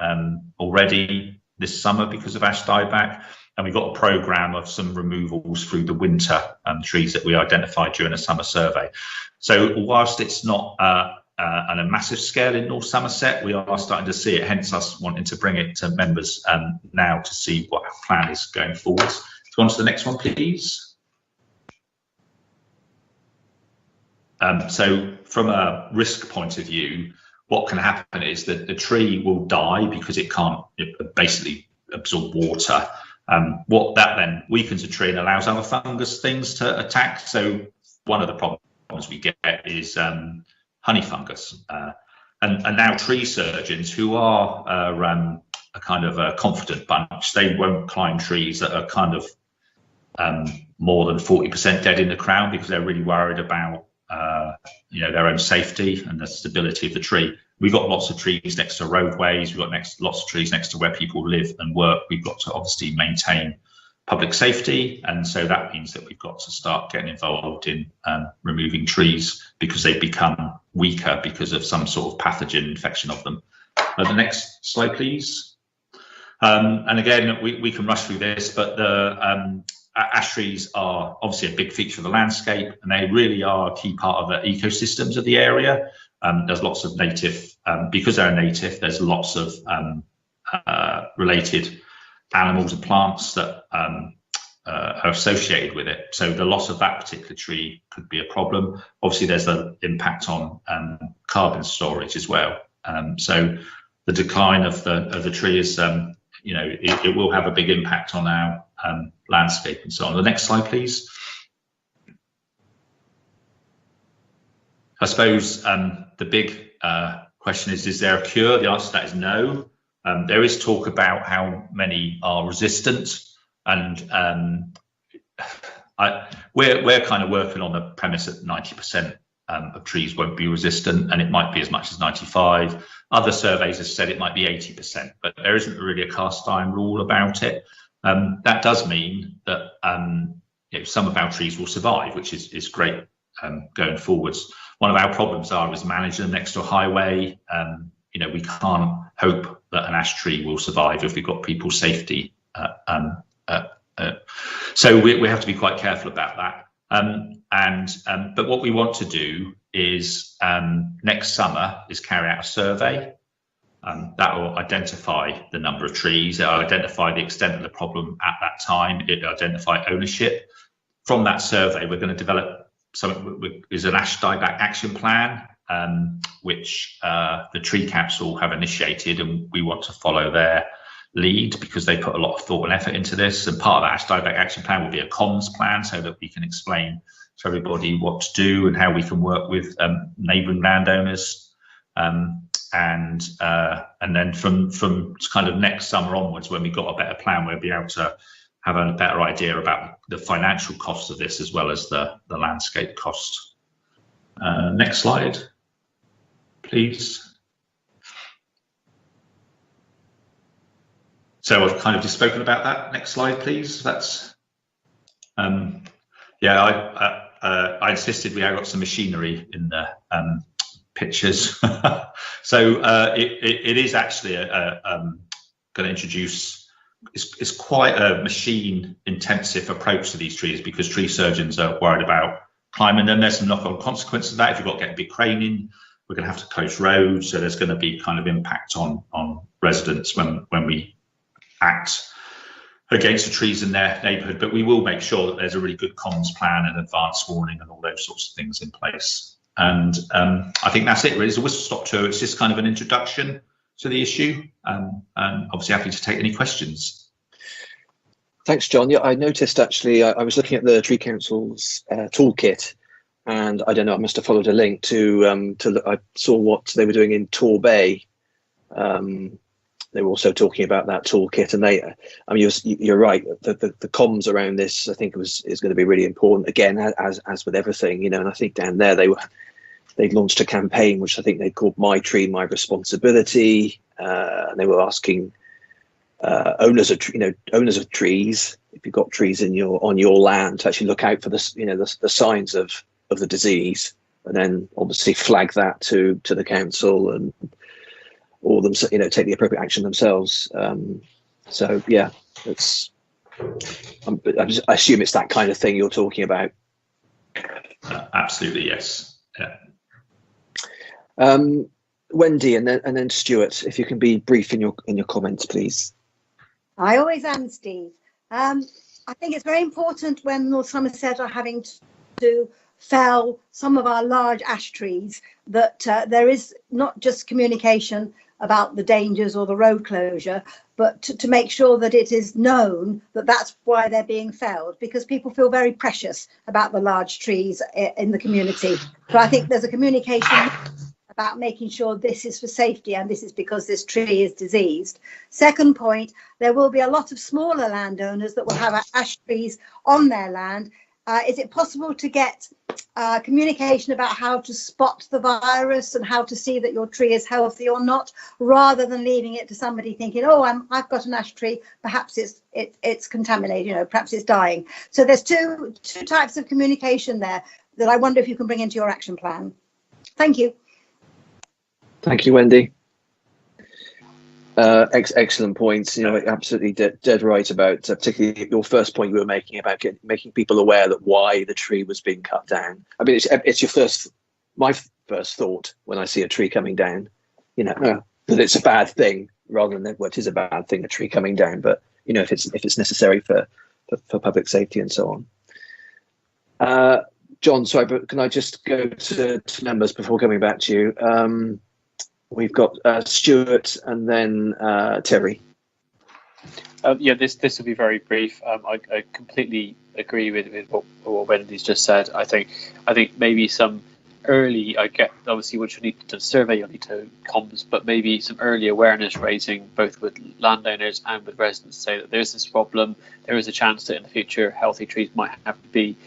Speaker 12: already this summer because of ash dieback. And we've got a programme of some removals through the winter trees that we identified during a summer survey. So whilst it's not on a massive scale in North Somerset, we are starting to see it, hence us wanting to bring it to members now to see what our plan is going forwards. Go on to the next one, please. So from a risk point of view, what can happen is that the tree will die because it can't basically absorb water. What that then weakens a tree and allows other fungus things to attack. So one of the problems we get is honey fungus. And now tree surgeons who are a kind of a confident bunch, they won't climb trees that are kind of more than 40% dead in the crown because they're really worried about their own safety and the stability of the tree. We've got lots of trees next to roadways. We've got lots of trees next to where people live and work. We've got to obviously maintain public safety, and so that means that we've got to start getting involved in removing trees because they become weaker because of some sort of pathogen infection of them. The next slide, please. And again, we can rush through this, but the ash trees are obviously a big feature of the landscape, and they really are a key part of the ecosystems of the area. There's lots of native, because they're native, there's lots of related animals and plants that are associated with it. So the loss of that particular tree could be a problem. Obviously, there's the impact on carbon storage as well. So the decline of the tree is, it will have a big impact on our landscape and so on. The next slide, please. I suppose the big question is there a cure? The answer to that is no. There is talk about how many are resistant, and we're kind of working on the premise that 90% of trees won't be resistant, and it might be as much as 95. Other surveys have said it might be 80%, but there isn't really a cast iron rule about it. That does mean that some of our trees will survive, which is great going forwards. One of our problems is managing them next to a highway. We can't hope that an ash tree will survive if we've got people's safety. So we have to be quite careful about that. But what we want to do is next summer is carry out a survey that will identify the number of trees, it will identify the extent of the problem at that time, it will identify ownership. From that survey, we're going to develop something is an ash dieback action plan, which the Tree Council have initiated, and we want to follow their lead because they put a lot of thought and effort into this. And part of that ash dieback action plan will be a comms plan so that we can explain to everybody what to do and how we can work with neighbouring landowners. And then from kind of next summer onwards, when we've got a better plan, we'll be able to have a better idea about the financial costs of this as well as the landscape cost. Next slide, please. So I've kind of just spoken about that. Next slide, please. That's I insisted we have got some machinery in the pictures. So it is actually going to introduce. It's quite a machine-intensive approach to these trees because tree surgeons are worried about climbing them. There's some knock-on consequences of that. If you've got to get a big crane in, we're going to have to close roads. So there's going to be kind of impact on residents when we act against the trees in their neighbourhood. But we will make sure that there's a really good comms plan and advance warning and all those sorts of things in place. And I think that's it. Really, it's a whistle-stop tour. It's just kind of an introduction to the issue, and obviously happy to take any questions.
Speaker 1: Thanks, John. Yeah, I noticed actually, I was looking at the Tree Council's toolkit, and I don't know, I must have followed a link to look. I saw what they were doing in Torbay they were also talking about that toolkit, and I mean, you're right. The comms around this, I think, is going to be really important. Again, as with everything, you know. And I think down there they'd launched a campaign which I think they called "My Tree, My Responsibility," and they were asking owners of trees, if you've got trees on your land, to actually look out for the signs of the disease, and then obviously flag that to the council, and all them, take the appropriate action themselves. So yeah, I assume it's that kind of thing you're talking about.
Speaker 12: Absolutely, yes. Yeah.
Speaker 1: Wendy, and then Stuart, if you can be brief in your comments, please.
Speaker 3: I always am, Steve. I think it's very important when North Somerset are having to fell some of our large ash trees that there is not just communication about the dangers or the road closure, but to make sure that it is known that that's why they're being felled, because people feel very precious about the large trees in the community. So I think there's a communication about making sure this is for safety and this is because this tree is diseased. Second point, there will be a lot of smaller landowners that will have ash trees on their land. Is it possible to get communication about how to spot the virus and how to see that your tree is healthy or not, rather than leaving it to somebody thinking, oh, I've got an ash tree, perhaps it's contaminated, perhaps it's dying. So there's two types of communication there that I wonder if you can bring into your action plan. Thank you.
Speaker 1: Thank you, Wendy. Excellent points. Absolutely dead right about particularly your first point you were making about making people aware that why the tree was being cut down. I mean, it's my first thought when I see a tree coming down, that it's a bad thing, rather than it is a bad thing, a tree coming down. But if it's necessary for public safety and so on. John, sorry, but can I just go to members before coming back to you? We've got Stuart and then Terry.
Speaker 10: Yeah, this will be very brief. I completely agree with what Wendy's just said. I think maybe some early, I get obviously what you need to survey, you need to comms, but maybe some early awareness raising both with landowners and with residents to say that there's this problem. There is a chance that in the future healthy trees might have to be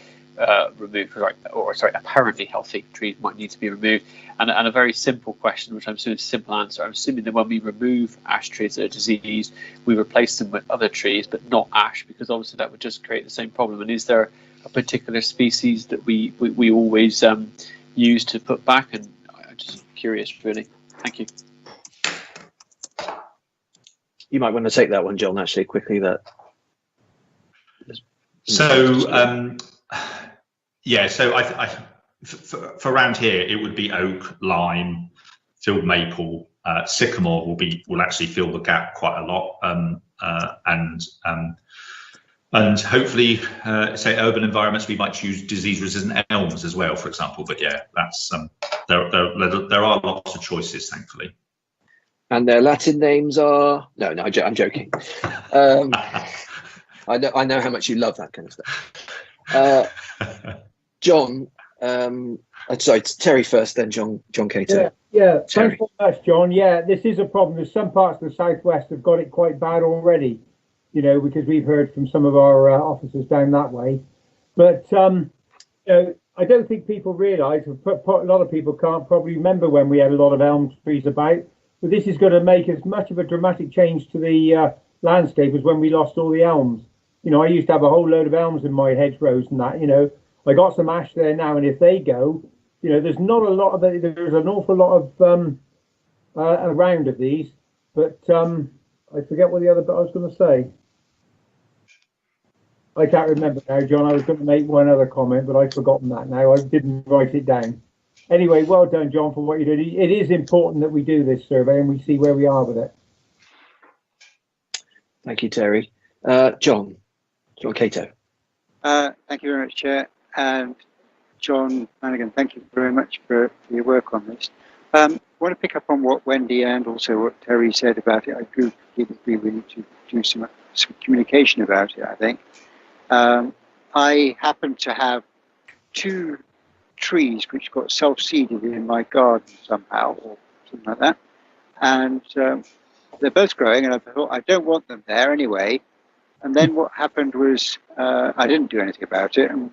Speaker 10: removed, apparently healthy trees might need to be removed. And a very simple question, which I'm assuming is a simple answer. I'm assuming that when we remove ash trees that are diseased, we replace them with other trees, but not ash, because obviously that would just create the same problem. And is there a particular species that we always use to put back? And I'm just curious, really. Thank you.
Speaker 1: You might want to take that one, John, actually, quickly.
Speaker 12: So I for around here it would be oak, lime, field maple, sycamore will actually fill the gap quite a lot, and hopefully say urban environments we might choose disease-resistant elms as well, for example. But yeah, that's there are lots of choices, thankfully.
Speaker 1: And their Latin names are I'm joking. I know how much you love that kind of stuff. John, sorry, Terry first, then John Cato.
Speaker 11: Yeah. Thanks very much, John. Yeah, this is a problem. There's some parts of the southwest have got it quite bad already, because we've heard from some of our officers down that way. But I don't think people realise. A lot of people can't probably remember when we had a lot of elm trees about. But this is going to make as much of a dramatic change to the landscape as when we lost all the elms. I used to have a whole load of elms in my hedgerows and that. I got some ash there now, and if they go, there's not a lot of it. There's an awful lot of around of these, but I forget what the other bit I was going to say. I can't remember now, John. I was going to make one other comment, but I've forgotten that now. I didn't write it down. Anyway, well done, John, for what you did. It is important that we do this survey and we see where we are with it.
Speaker 1: Thank you, Terry. John Cato.
Speaker 9: Thank you very much, Chair. And John Flanagan, thank you very much for your work on this. I want to pick up on what Wendy and also what Terry said about it. I do agree we need to do some communication about it, I think. I happen to have 2 trees which got self-seeded in my garden somehow or something like that. And they're both growing, and I thought I don't want them there anyway. And then what happened was I didn't do anything about it, and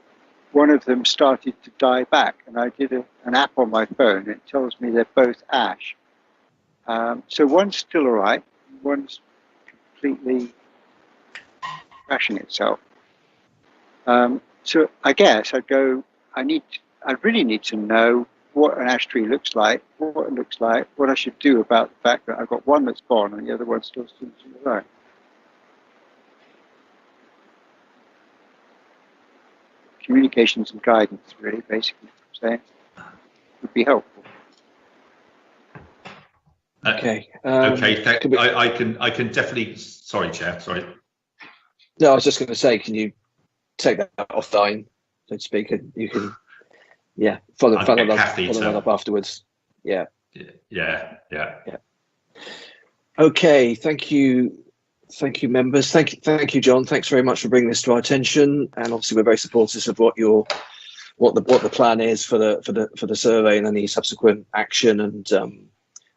Speaker 9: one of them started to die back. And I did an app on my phone. It tells me they're both ash. So one's still all right, one's completely crashing itself. So I guess I'd go. I really need to know what an ash tree looks like, what it looks like, what I should do about the fact that I've got one that's gone and the other one still seems to be alive. Communications and guidance, really, basically, what I'm saying, would be helpful.
Speaker 1: Okay.
Speaker 12: I can definitely. Sorry, Chair. Sorry.
Speaker 1: No, I was just going to say, can you take that offline, so to speak, and you can, yeah, follow that up afterwards. Yeah.
Speaker 12: Yeah.
Speaker 1: Okay. Thank you, members. Thank you, John. Thanks very much for bringing this to our attention. And obviously, we're very supportive of what the plan is for the survey and any subsequent action. And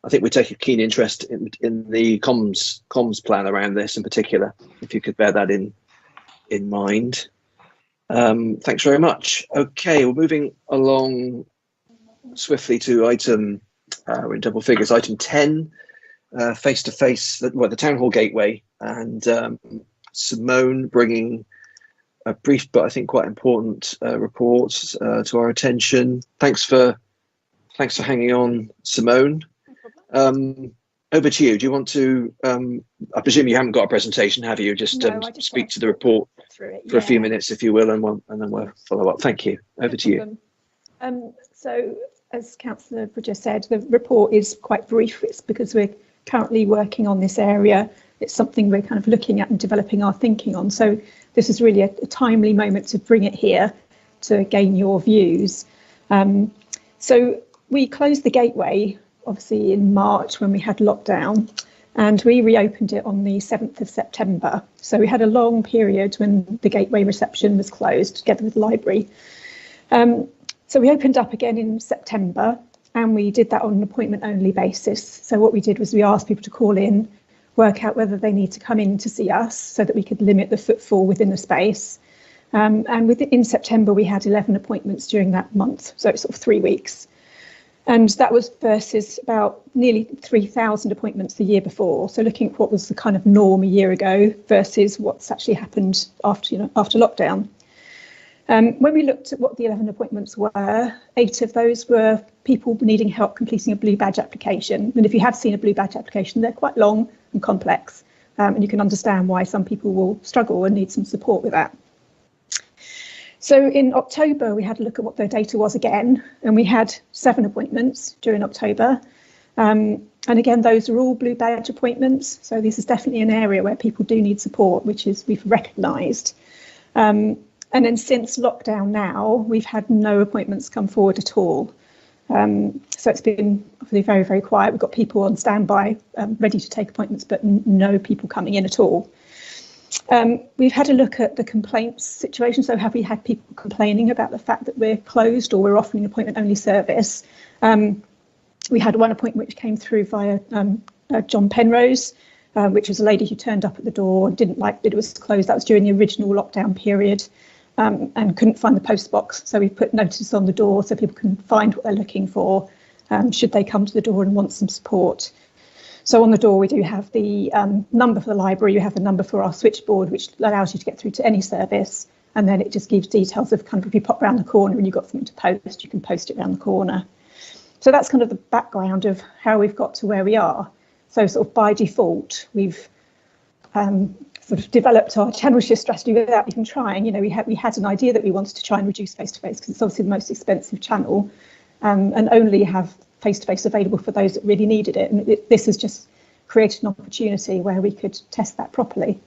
Speaker 1: I think we take a keen interest in the comms plan around this in particular. If you could bear that in mind. Thanks very much. Okay, we're moving along swiftly to item, we're in double figures, item 10, face-to-face, the Town Hall Gateway, and Simone bringing a brief but I think quite important report to our attention. Thanks for hanging on, Simone. Over to you. Do you want to, I presume you haven't got a presentation, have you? Just speak to the report for a few minutes, if you will, and then we'll follow up. Thank you. Over to you.
Speaker 14: So, as Councillor Bridger said, the report is quite brief. It's because we're currently working on this area. It's something we're kind of looking at and developing our thinking on. So this is really a timely moment to bring it here to gain your views. So we closed the gateway obviously in March when we had lockdown, and we reopened it on the 7th of September. So we had a long period when the gateway reception was closed together with the library. So we opened up again in September, and we did that on an appointment only basis. So what we did was we asked people to call in, work out whether they need to come in to see us so that we could limit the footfall within the space. And in September, we had 11 appointments during that month. So it's sort of 3 weeks. And that was versus about nearly 3,000 appointments the year before. So looking at what was the kind of norm a year ago versus what's actually happened after lockdown. When we looked at what the 11 appointments were, 8 of those were people needing help completing a blue badge application. And if you have seen a blue badge application, they're quite long and complex. And you can understand why some people will struggle and need some support with that. So in October, we had a look at what the data was again, and we had 7 appointments during October. And again, those are all blue badge appointments. So this is definitely an area where people do need support, which is we've recognised. And then since lockdown now, we've had no appointments come forward at all. So it's been obviously very, very quiet. We've got people on standby, ready to take appointments, but no people coming in at all. We've had a look at the complaints situation. So have we had people complaining about the fact that we're closed or we're offering an appointment only service? We had one appointment which came through via John Penrose, which was a lady who turned up at the door and didn't like that it was closed. That was during the original lockdown period, and couldn't find the post box. So we put notice on the door so people can find what they're looking for should they come to the door and want some support. So on the door, we do have the number for the library. You have the number for our switchboard, which allows you to get through to any service. And then it just gives details of kind of if you pop round the corner and you've got something to post, you can post it around the corner. So that's kind of the background of how we've got to where we are. So sort of by default, we've sort of developed our channel shift strategy without even trying. You know, we had an idea that we wanted to try and reduce face-to-face because it's obviously the most expensive channel, and only have face-to-face available for those that really needed it. And this has just created an opportunity where we could test that properly.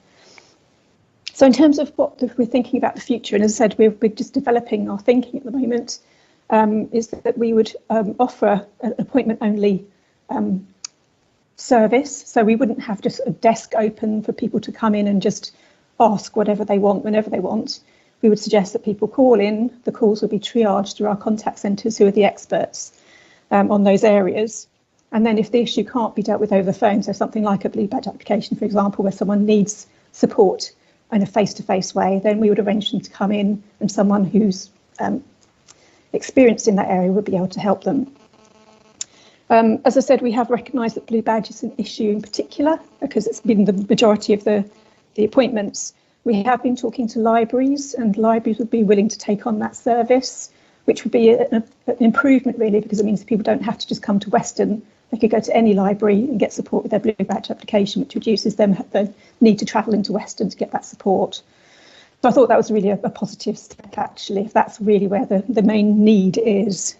Speaker 14: So in terms of what we're thinking about the future, and as I said, we're just developing our thinking at the moment, is that we would offer an appointment-only service. So we wouldn't have just a desk open for people to come in and just ask whatever they want whenever they want. We would suggest that people call in. The calls will be triaged through our contact centres, who are the experts on those areas. And then if the issue can't be dealt with over the phone, so something like a blue badge application, for example, where someone needs support in a face-to-face way, then we would arrange them to come in and someone who's experienced in that area would be able to help them. As I said, we have recognised that blue badge is an issue in particular because it's been the majority of the appointments. We have been talking to libraries, and libraries would be willing to take on that service, which would be an improvement really, because it means people don't have to just come to Western. They could go to any library and get support with their blue badge application, which reduces them the need to travel into Western to get that support. So I thought that was really a positive step, actually, if that's really where the main need is.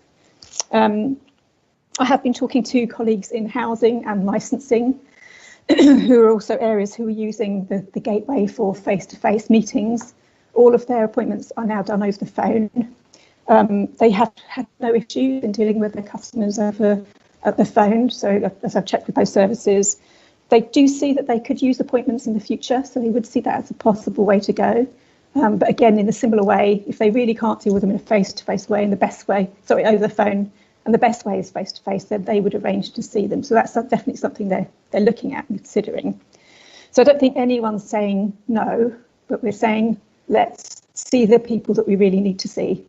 Speaker 14: I have been talking to colleagues in housing and licensing, who are also areas who are using the gateway for face-to-face meetings. All of their appointments are now done over the phone. They have had no issues in dealing with their customers over at the phone. So as I've checked with those services, they do see that they could use appointments in the future. So they would see that as a possible way to go. But again, in a similar way, if they really can't deal with them in a face-to-face way, in the best way, sorry, over the phone, and the best way is face-to-face, then they would arrange to see them. So that's definitely something they're looking at and considering. So I don't think anyone's saying no, but we're saying let's see the people that we really need to see.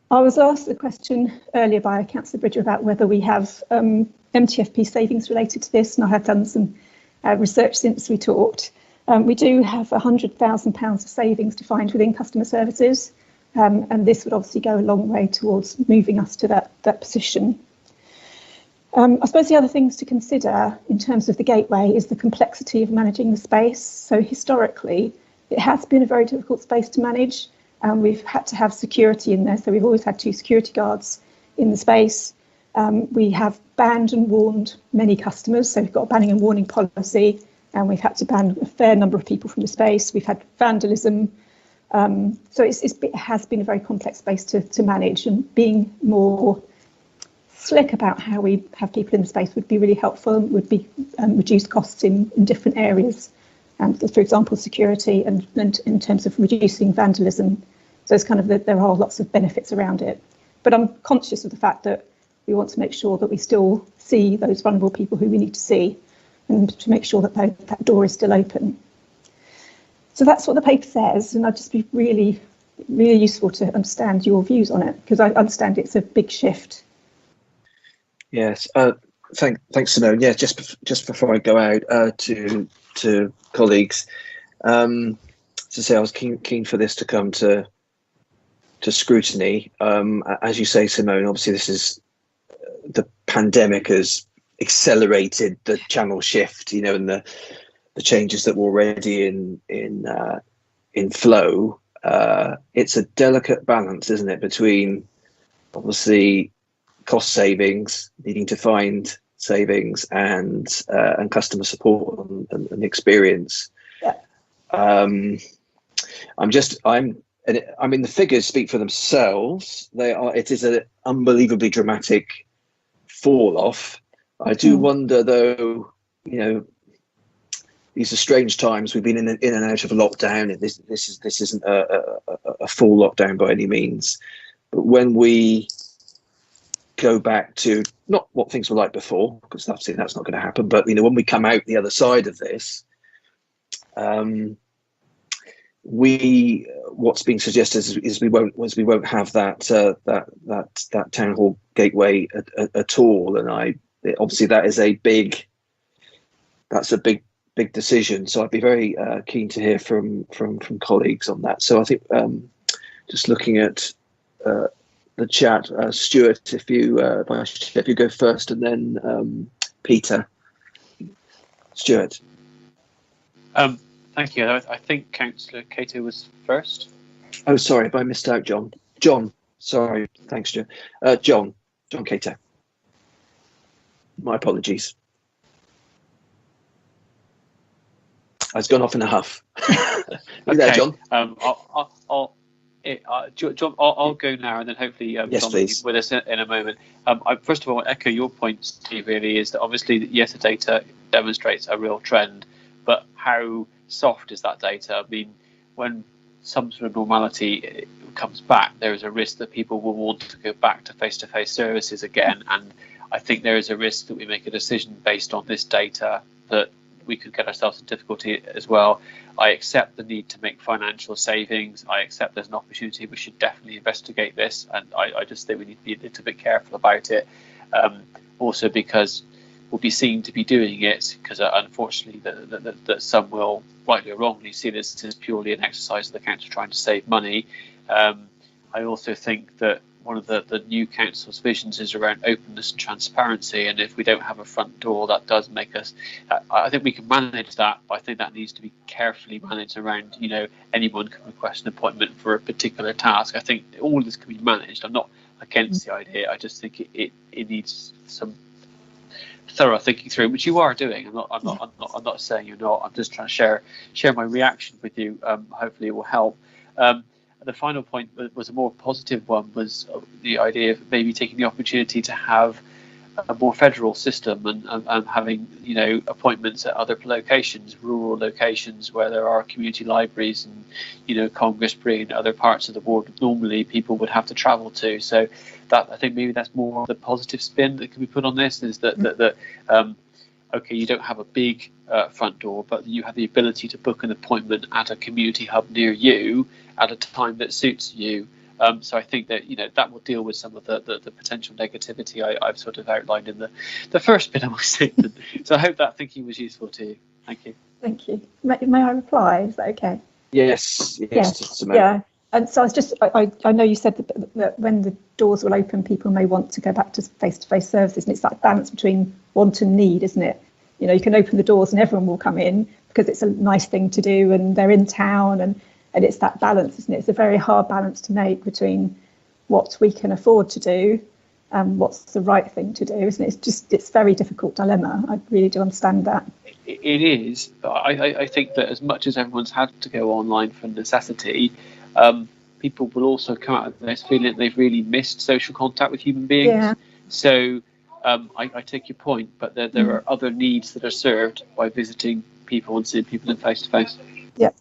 Speaker 14: I was asked a question earlier by Councillor Bridger about whether we have MTFP savings related to this, and I have done some research since we talked. We do have £100,000 of savings defined within customer services, and this would obviously go a long way towards moving us to that position. I suppose the other things to consider in terms of the gateway is the complexity of managing the space. So historically, it has been a very difficult space to manage. We've had to have security in there, so we've always had 2 security guards in the space. We have banned and warned many customers, so we've got a banning and warning policy, and we've had to ban a fair number of people from the space. We've had vandalism, so it has been a very complex space to manage, and being more slick about how we have people in the space would be really helpful, and would be reduce costs in different areas. For example, security and in terms of reducing vandalism. So it's kind of there are lots of benefits around it. But I'm conscious of the fact that we want to make sure that we still see those vulnerable people who we need to see, and to make sure that that door is still open. So that's what the paper says, and I'd just be really, really useful to understand your views on it, because I understand it's a big shift.
Speaker 1: Yes, thanks, Simone. Yeah, just before I go out to colleagues, to say I was keen for this to come to scrutiny. As you say, Simone, obviously this is the pandemic has accelerated the channel shift, and the changes that were already in flow. It's a delicate balance, isn't it, between obviously cost savings, needing to find savings, and customer support and experience.
Speaker 14: Yeah.
Speaker 1: I mean, the figures speak for themselves. It is an unbelievably dramatic fall off. I do wonder, though, these are strange times. We've been in and out of lockdown, and this isn't a full lockdown by any means. But when we go back to not what things were like before, because obviously that's not going to happen, but when we come out the other side of this, what's being suggested is we won't have that town hall gateway at all, and obviously that's a big decision. So I'd be very keen to hear from colleagues on that. So I think just looking at the chat, Stuart, if you go first, and then Peter. Stuart.
Speaker 10: Thank you. I think Councillor Cato was first.
Speaker 1: Oh, sorry, if I missed out, John. John, sorry. Thanks, Stuart. John Cato. My apologies. I've gone off in a huff.
Speaker 10: Okay,
Speaker 1: there, John.
Speaker 10: I'll go now, and then hopefully
Speaker 1: yes,
Speaker 10: John
Speaker 1: please.
Speaker 10: will be with us in a moment. First of all, echo your point, Steve. Really, is that obviously yes, the data demonstrates a real trend, but how soft is that data? I mean, when some sort of normality comes back, there is a risk that people will want to go back to face-to-face services again. And I think there is a risk that we make a decision based on this data that we could get ourselves in difficulty as well. I accept the need to make financial savings. I accept there's an opportunity. We should definitely investigate this, and I just think we need to be a little bit careful about it. Also, because we'll be seen to be doing it, because unfortunately that some will, rightly or wrongly, see this as purely an exercise of the council trying to save money. I also think that one of the new council's visions is around openness and transparency, and if we don't have a front door, that does make us, I think we can manage that, but I think that needs to be carefully managed around, you know, anyone can request an appointment for a particular task. I think all of this can be managed. I'm not against the idea. I just think it needs some thorough thinking through, which you are doing. I'm not saying you're not. I'm just trying to share my reaction with you. Hopefully it will help. The final point was a more positive one, was the idea of maybe taking the opportunity to have a more federal system and having, you know, appointments at other locations, rural locations where there are community libraries and, you know, Congressbury and other parts of the world normally people would have to travel to. So that, I think maybe that's more of the positive spin that can be put on this, is that okay, you don't have a big front door, but you have the ability to book an appointment at a community hub near you at a time that suits you. So I think that, you know, that will deal with some of the potential negativity I've sort of outlined in the first bit of my statement. So I hope that thinking was useful to you. Thank you.
Speaker 14: Thank you. May I reply? Is that okay?
Speaker 1: Yes.
Speaker 14: Yeah. And so I was just, I know you said that when the doors will open, people may want to go back to face-to-face services, and it's that balance between want and need, isn't it? You know, you can open the doors and everyone will come in because it's a nice thing to do and they're in town, and it's that balance, isn't it? It's a very hard balance to make between what we can afford to do and what's the right thing to do, isn't it? It's a very difficult dilemma. I really do understand that.
Speaker 10: It is, but I think that as much as everyone's had to go online for necessity, people will also come out of this feeling that they've really missed social contact with human beings. Yeah. So I take your point, but there are other needs that are served by visiting people and seeing people in face-to-face.
Speaker 14: Yeah.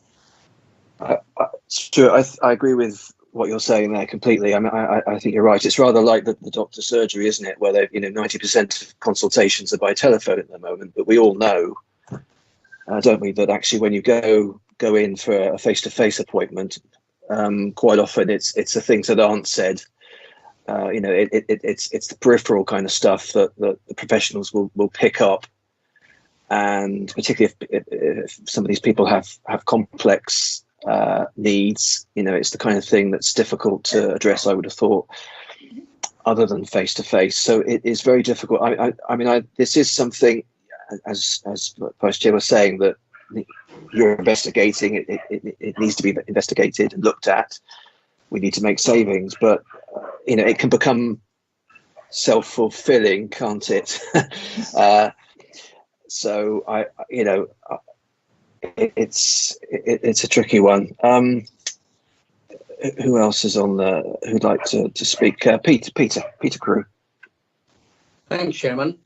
Speaker 1: Stuart, I agree with what you're saying there completely. I mean, I think you're right. It's rather like the doctor's surgery, isn't it? Where 90% of consultations are by telephone at the moment, but we all know, don't we, that actually when you go in for a face-to-face appointment, quite often it's the things that aren't said. It's the peripheral kind of stuff that the professionals will pick up, and particularly if some of these people have complex needs, it's the kind of thing that's difficult to address, I would have thought, other than face to face. So it is very difficult. I mean, this is something, as Vice Chair was saying, that you're investigating. It needs to be investigated and looked at. We need to make savings, but it can become self-fulfilling, can't it? So it's a tricky one. Who else is on who'd like to speak? Peter Crew.
Speaker 6: Thanks, Chairman.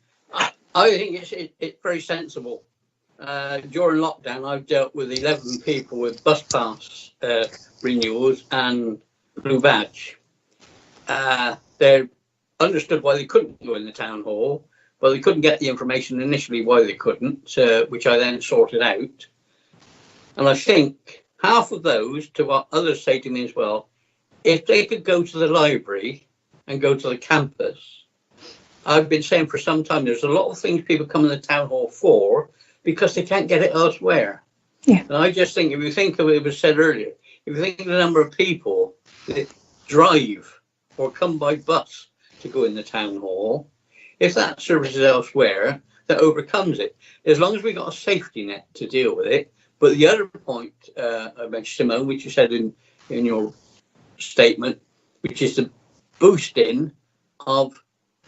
Speaker 6: I think it's very sensible. During lockdown, I've dealt with 11 people with bus pass renewals and blue badge. They understood why they couldn't go in the town hall. Well, they couldn't get the information initially why they couldn't, which I then sorted out. And I think half of those, to what others say to me as well, if they could go to the library and go to the campus, I've been saying for some time, there's a lot of things people come in the town hall for because they can't get it elsewhere.
Speaker 14: Yeah.
Speaker 6: And I just think, if you think of it was said earlier, if you think of the number of people that drive or come by bus to go in the town hall, if that service is elsewhere, that overcomes it. As long as we've got a safety net to deal with it. But the other point I mentioned, Simone, which you said in your statement, which is the boosting of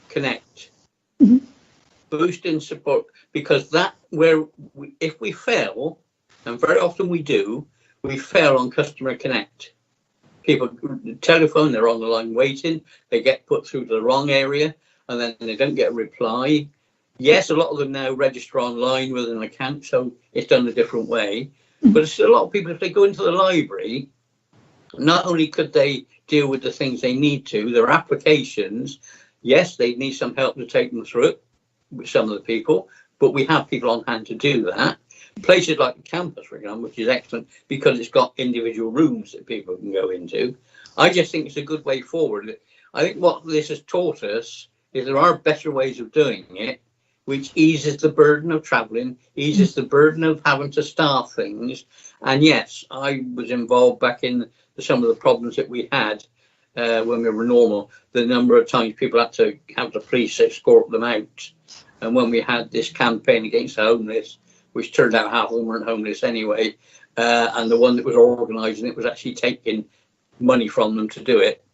Speaker 6: Connect.
Speaker 14: Mm-hmm.
Speaker 6: Boosting support, because if we fail, and very often we do, we fail on Customer Connect. People telephone, they're on the line waiting, they get put through to the wrong area, and then they don't get a reply. Yes, a lot of them now register online with an account, so it's done a different way. But it's a lot of people, if they go into the library not only could they deal with the things they need to, their applications, yes, they need some help to take them through it with some of the people, but we have people on hand to do that. Places like the campus, for example, which is excellent because it's got individual rooms that people can go into. I just think it's a good way forward. I think what this has taught us is there are better ways of doing it, which eases the burden of travelling, eases the burden of having to staff things. And yes, I was involved back in some of the problems that we had when we were normal. The number of times people had to have the police escort them out. And when we had this campaign against the homeless, which turned out half of them weren't homeless anyway, and the one that was organising it was actually taking money from them to do it.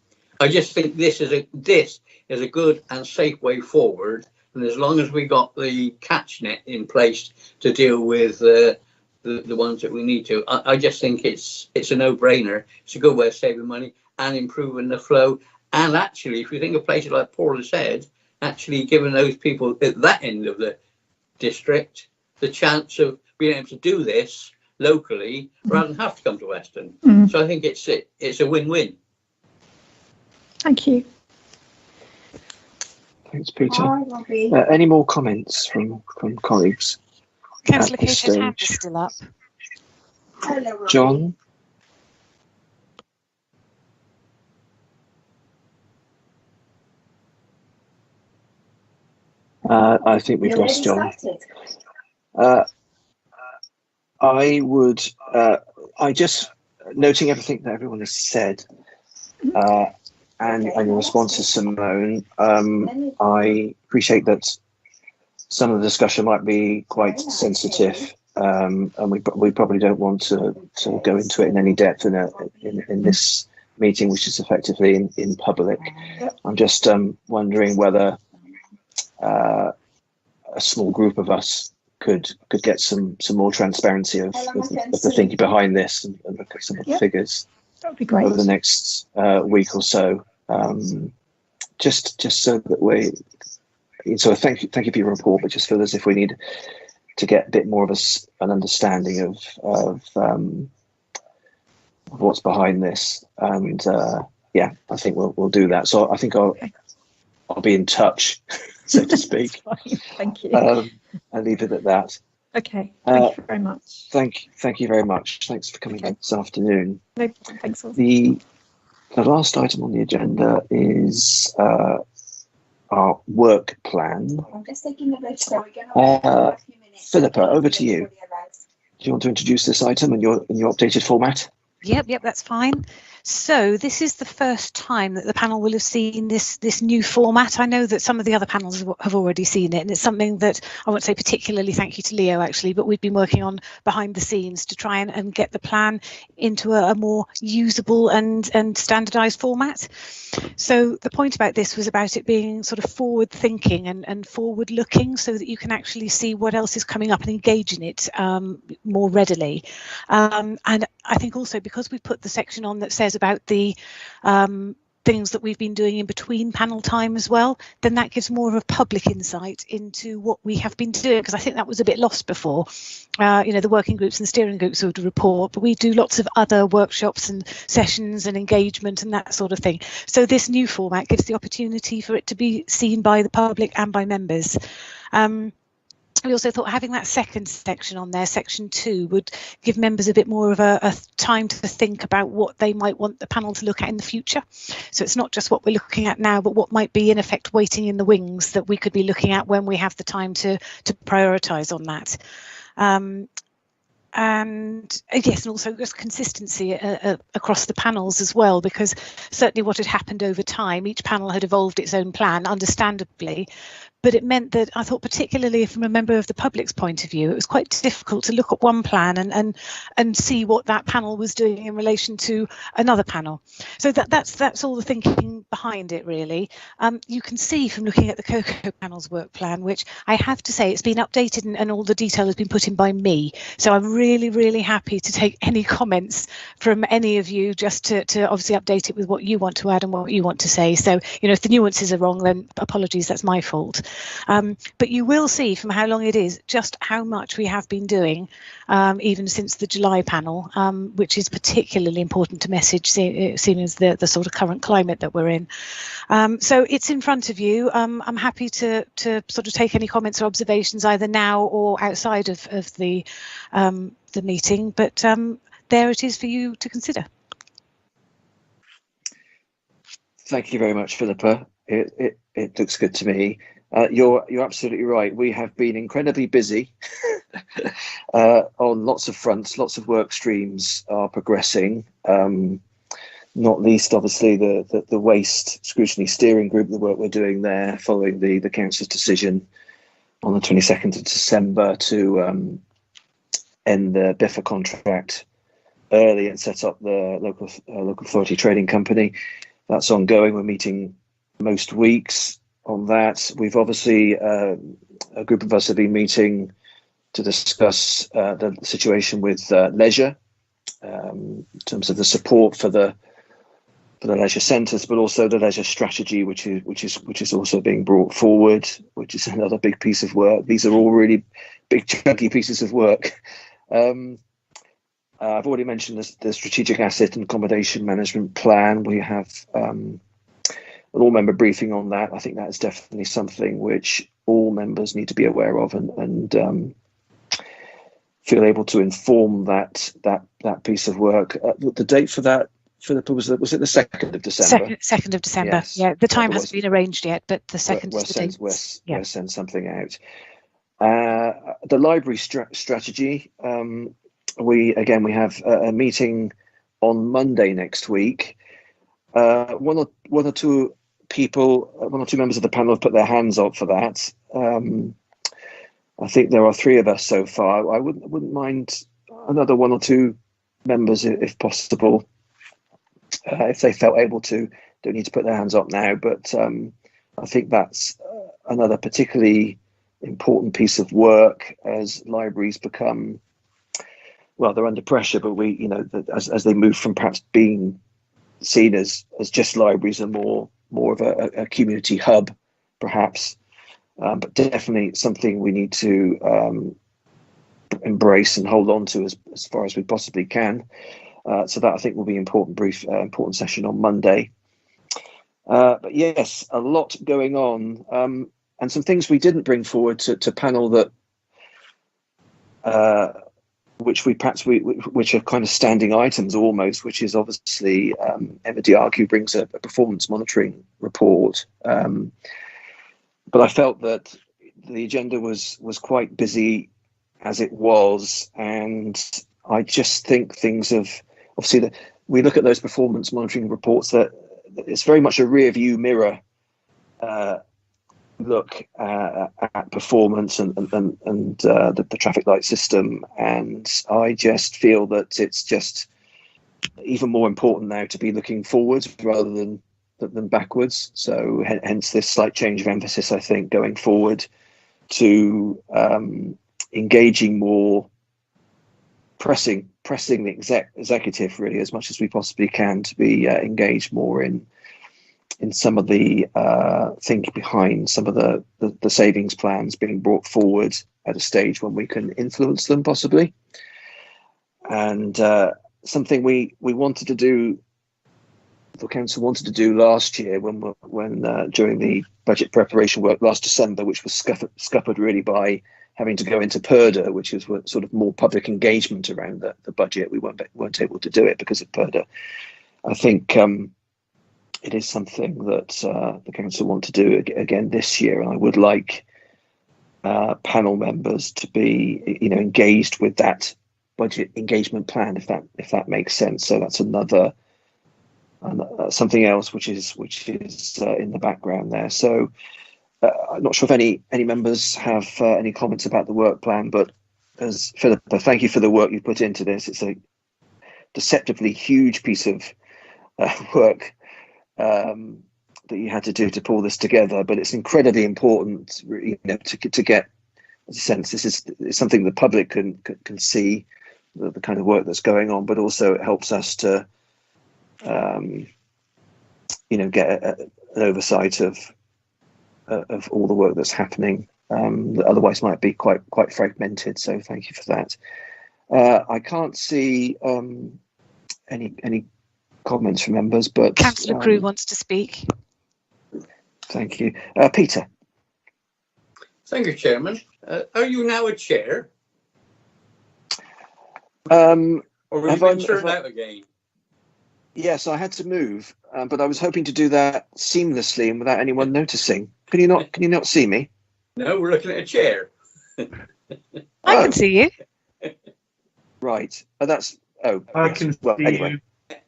Speaker 6: I just think this is a good and safe way forward. And as long as we got the catch net in place to deal with the ones that we need to, I just think it's a no-brainer. It's a good way of saving money and improving the flow. And actually, if you think of places like Paul has said, actually giving those people at that end of the district the chance of being able to do this locally rather than have to come to Weston. So I think it's a win-win.
Speaker 14: Thank you.
Speaker 1: Thanks, Peter. Any more comments from colleagues?
Speaker 2: Councillor Cater's hand is still up.
Speaker 1: John? I think we've lost John. I would, I just, noting everything that everyone has said, and in response to Simone, I appreciate that some of the discussion might be quite sensitive, and we probably don't want to go into it in any depth in this meeting, which is effectively in public. I'm just wondering whether a small group of us could get some more transparency of the thinking behind this and look at some of the figures over the next week or so, just so that we. So thank you for your report, but just feel as if we need to get a bit more of an understanding of what's behind this, and yeah, I think we'll do that. So I think I'll be in touch, so to speak.
Speaker 14: Thank you.
Speaker 1: I'll leave it at that.
Speaker 14: Okay. Thank you very much.
Speaker 1: Thank you very much. Thanks for coming back this afternoon.
Speaker 14: No, thanks.
Speaker 1: The last item on the agenda is our work plan.
Speaker 15: I'm just taking a break, so we're going to a few minutes.
Speaker 1: Philippa, over to you. Do you want to introduce this item in your updated format?
Speaker 2: Yep, that's fine. So this is the first time that the panel will have seen this new format. I know that some of the other panels have already seen it, and it's something that I won't say particularly thank you to Leo actually, but we've been working on behind the scenes to try and get the plan into a more usable and standardised format. So the point about this was about it being sort of forward thinking and forward looking, so that you can actually see what else is coming up and engage in it more readily. And I think also because we've put the section on that says about the things that we've been doing in between panel time as well, then that gives more of a public insight into what we have been doing, because I think that was a bit lost before. The working groups and steering groups would report, but we do lots of other workshops and sessions and engagement and that sort of thing. So this new format gives the opportunity for it to be seen by the public and by members. We also thought having that second section on there, section 2, would give members a bit more of a time to think about what they might want the panel to look at in the future. So it's not just what we're looking at now, but what might be in effect waiting in the wings that we could be looking at when we have the time to prioritise on that. And yes, and also just consistency across the panels as well, because certainly what had happened over time, each panel had evolved its own plan, understandably, but it meant that I thought, particularly from a member of the public's point of view, it was quite difficult to look at one plan and see what that panel was doing in relation to another panel. So that's all the thinking behind it, really. You can see from looking at the Cocoa panel's work plan, which I have to say it's been updated and all the detail has been put in by me. So I'm really, really happy to take any comments from any of you, just to obviously update it with what you want to add and what you want to say. So, you know, if the nuances are wrong, then apologies, that's my fault. But you will see from how long it is just how much we have been doing, even since the July panel, which is particularly important to message, seeing as the sort of current climate that we're in. So it's in front of you. I'm happy to sort of take any comments or observations either now or outside of the meeting, but there it is for you to consider.
Speaker 1: Thank you very much, Philippa. It looks good to me. You're absolutely right. We have been incredibly busy on lots of fronts. Lots of work streams are progressing. Not least, obviously, the waste scrutiny steering group, the work we're doing there, following the council's decision on the 22nd of December to end the BIFA contract early and set up the local authority trading company. That's ongoing. We're meeting most weeks on that. We've obviously, a group of us have been meeting to discuss the situation with leisure, in terms of the support for the leisure centres, but also the leisure strategy, which is also being brought forward, which is another big piece of work. These are all really big, chunky pieces of work. I've already mentioned the strategic asset and accommodation management plan. We have an all-member briefing on that. I think that is definitely something which all members need to be aware of and feel able to inform that piece of work. The date for that, Philippa, was it the 2nd of December? 2nd
Speaker 2: of December.
Speaker 1: Yes.
Speaker 2: Yeah, the time hasn't been arranged yet, but the 2nd is the date.
Speaker 1: We'll send something out. The library strategy. We have a meeting on Monday next week. One or two members of the panel have put their hands up for that. I think there are 3 of us so far. I wouldn't mind another 1 or 2 members if possible, if they felt able to. Don't need to put their hands up now, but I think that's another particularly important piece of work as libraries become, well, they're under pressure, but as they move from perhaps being seen as just libraries and more of a community hub, perhaps, but definitely something we need to embrace and hold on to as far as we possibly can. So that, I think, will be important session on Monday. But yes, a lot going on, and some things we didn't bring forward to panel that which are kind of standing items almost, which is obviously Emma Diargu brings a performance monitoring report. But I felt that the agenda was quite busy as it was, and I just think things have obviously we look at those performance monitoring reports that it's very much a rear view mirror look at performance and the traffic light system, and I just feel that it's just even more important now to be looking forward rather than backwards. So hence this slight change of emphasis, I think, going forward to engaging more, pressing the executive really as much as we possibly can to be engaged more in some of the thinking behind some of the savings plans being brought forward at a stage when we can influence them possibly. And something we wanted to do, the council wanted to do last year when during the budget preparation work last December, which was scuppered really by having to go into PERDA, which is sort of more public engagement around the budget. We weren't able to do it because of PERDA. I think it is something that the council want to do again this year, and I would like panel members to be, engaged with that budget engagement plan, if that makes sense. So that's another something else which is in the background there. So I'm not sure if any members have any comments about the work plan, but as Philippa, thank you for the work you put into this. It's a deceptively huge piece of work that you had to do to pull this together, but it's incredibly important, to get a sense. This is something the public can see, the kind of work that's going on, but also it helps us to get an oversight of all the work that's happening that otherwise might be quite fragmented. So thank you for that. I can't see any comments from members, but
Speaker 2: Councillor Crewe wants to speak.
Speaker 1: Thank you, Peter.
Speaker 6: Thank you, Chairman. Are you now a chair?
Speaker 1: Or
Speaker 6: have you been turned out again?
Speaker 1: Yes, I had to move, but I was hoping to do that seamlessly and without anyone noticing. Can you not see me?
Speaker 6: No, we're looking at a chair.
Speaker 2: I can see you.
Speaker 1: Right.
Speaker 7: I can see
Speaker 1: anyway.
Speaker 7: you.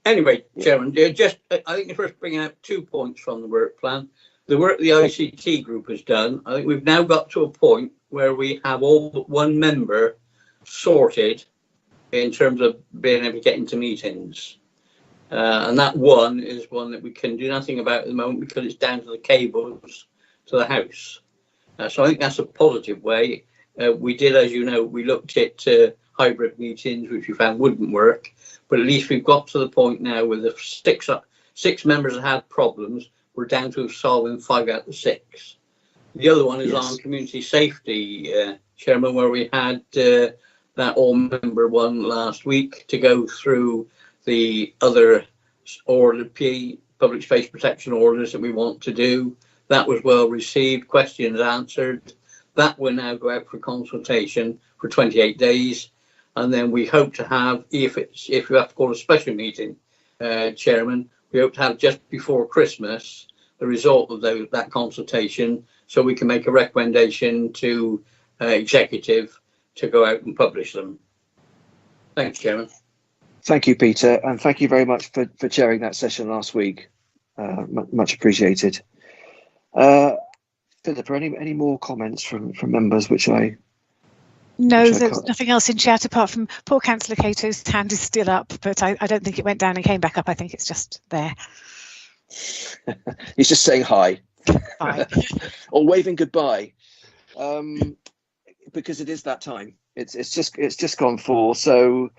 Speaker 6: Anyway, Chairman, I think you're first bringing out 2 points from the work plan. The work the ICT group has done, I think we've now got to a point where we have all but one member sorted in terms of being able to get into meetings. And that one is one that we can do nothing about at the moment because it's down to the cables to the house. So I think that's a positive way. We did, as you know, we looked at hybrid meetings, which we found wouldn't work. But at least we've got to the point now where the six members that had problems, we're down to solving 5 out of the 6. The other one is on community safety, Chairman, where we had that all-member one last week to go through the other public space protection orders that we want to do. That was well received, questions answered. That will now go out for consultation for 28 days. And then we hope to have, if we have to call a special meeting, Chairman, we hope to have just before Christmas the result of that consultation, so we can make a recommendation to executive to go out and publish them. Thanks, Chairman.
Speaker 1: Thank you, Peter, and thank you very much for chairing that session last week. Much appreciated. Philippa, any more comments from members which I...
Speaker 2: No, there's nothing else in chat apart from poor Councillor Cato's hand is still up, but I don't think it went down and came back up. I think it's just there.
Speaker 1: He's just saying hi.
Speaker 2: Bye.
Speaker 1: Or waving goodbye. Because it is that time. It's just gone 4. So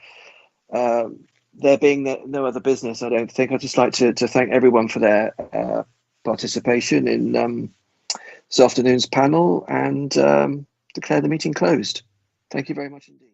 Speaker 1: there being no other business, I don't think. I'd just like to thank everyone for their participation in this afternoon's panel and declare the meeting closed. Thank you very much indeed.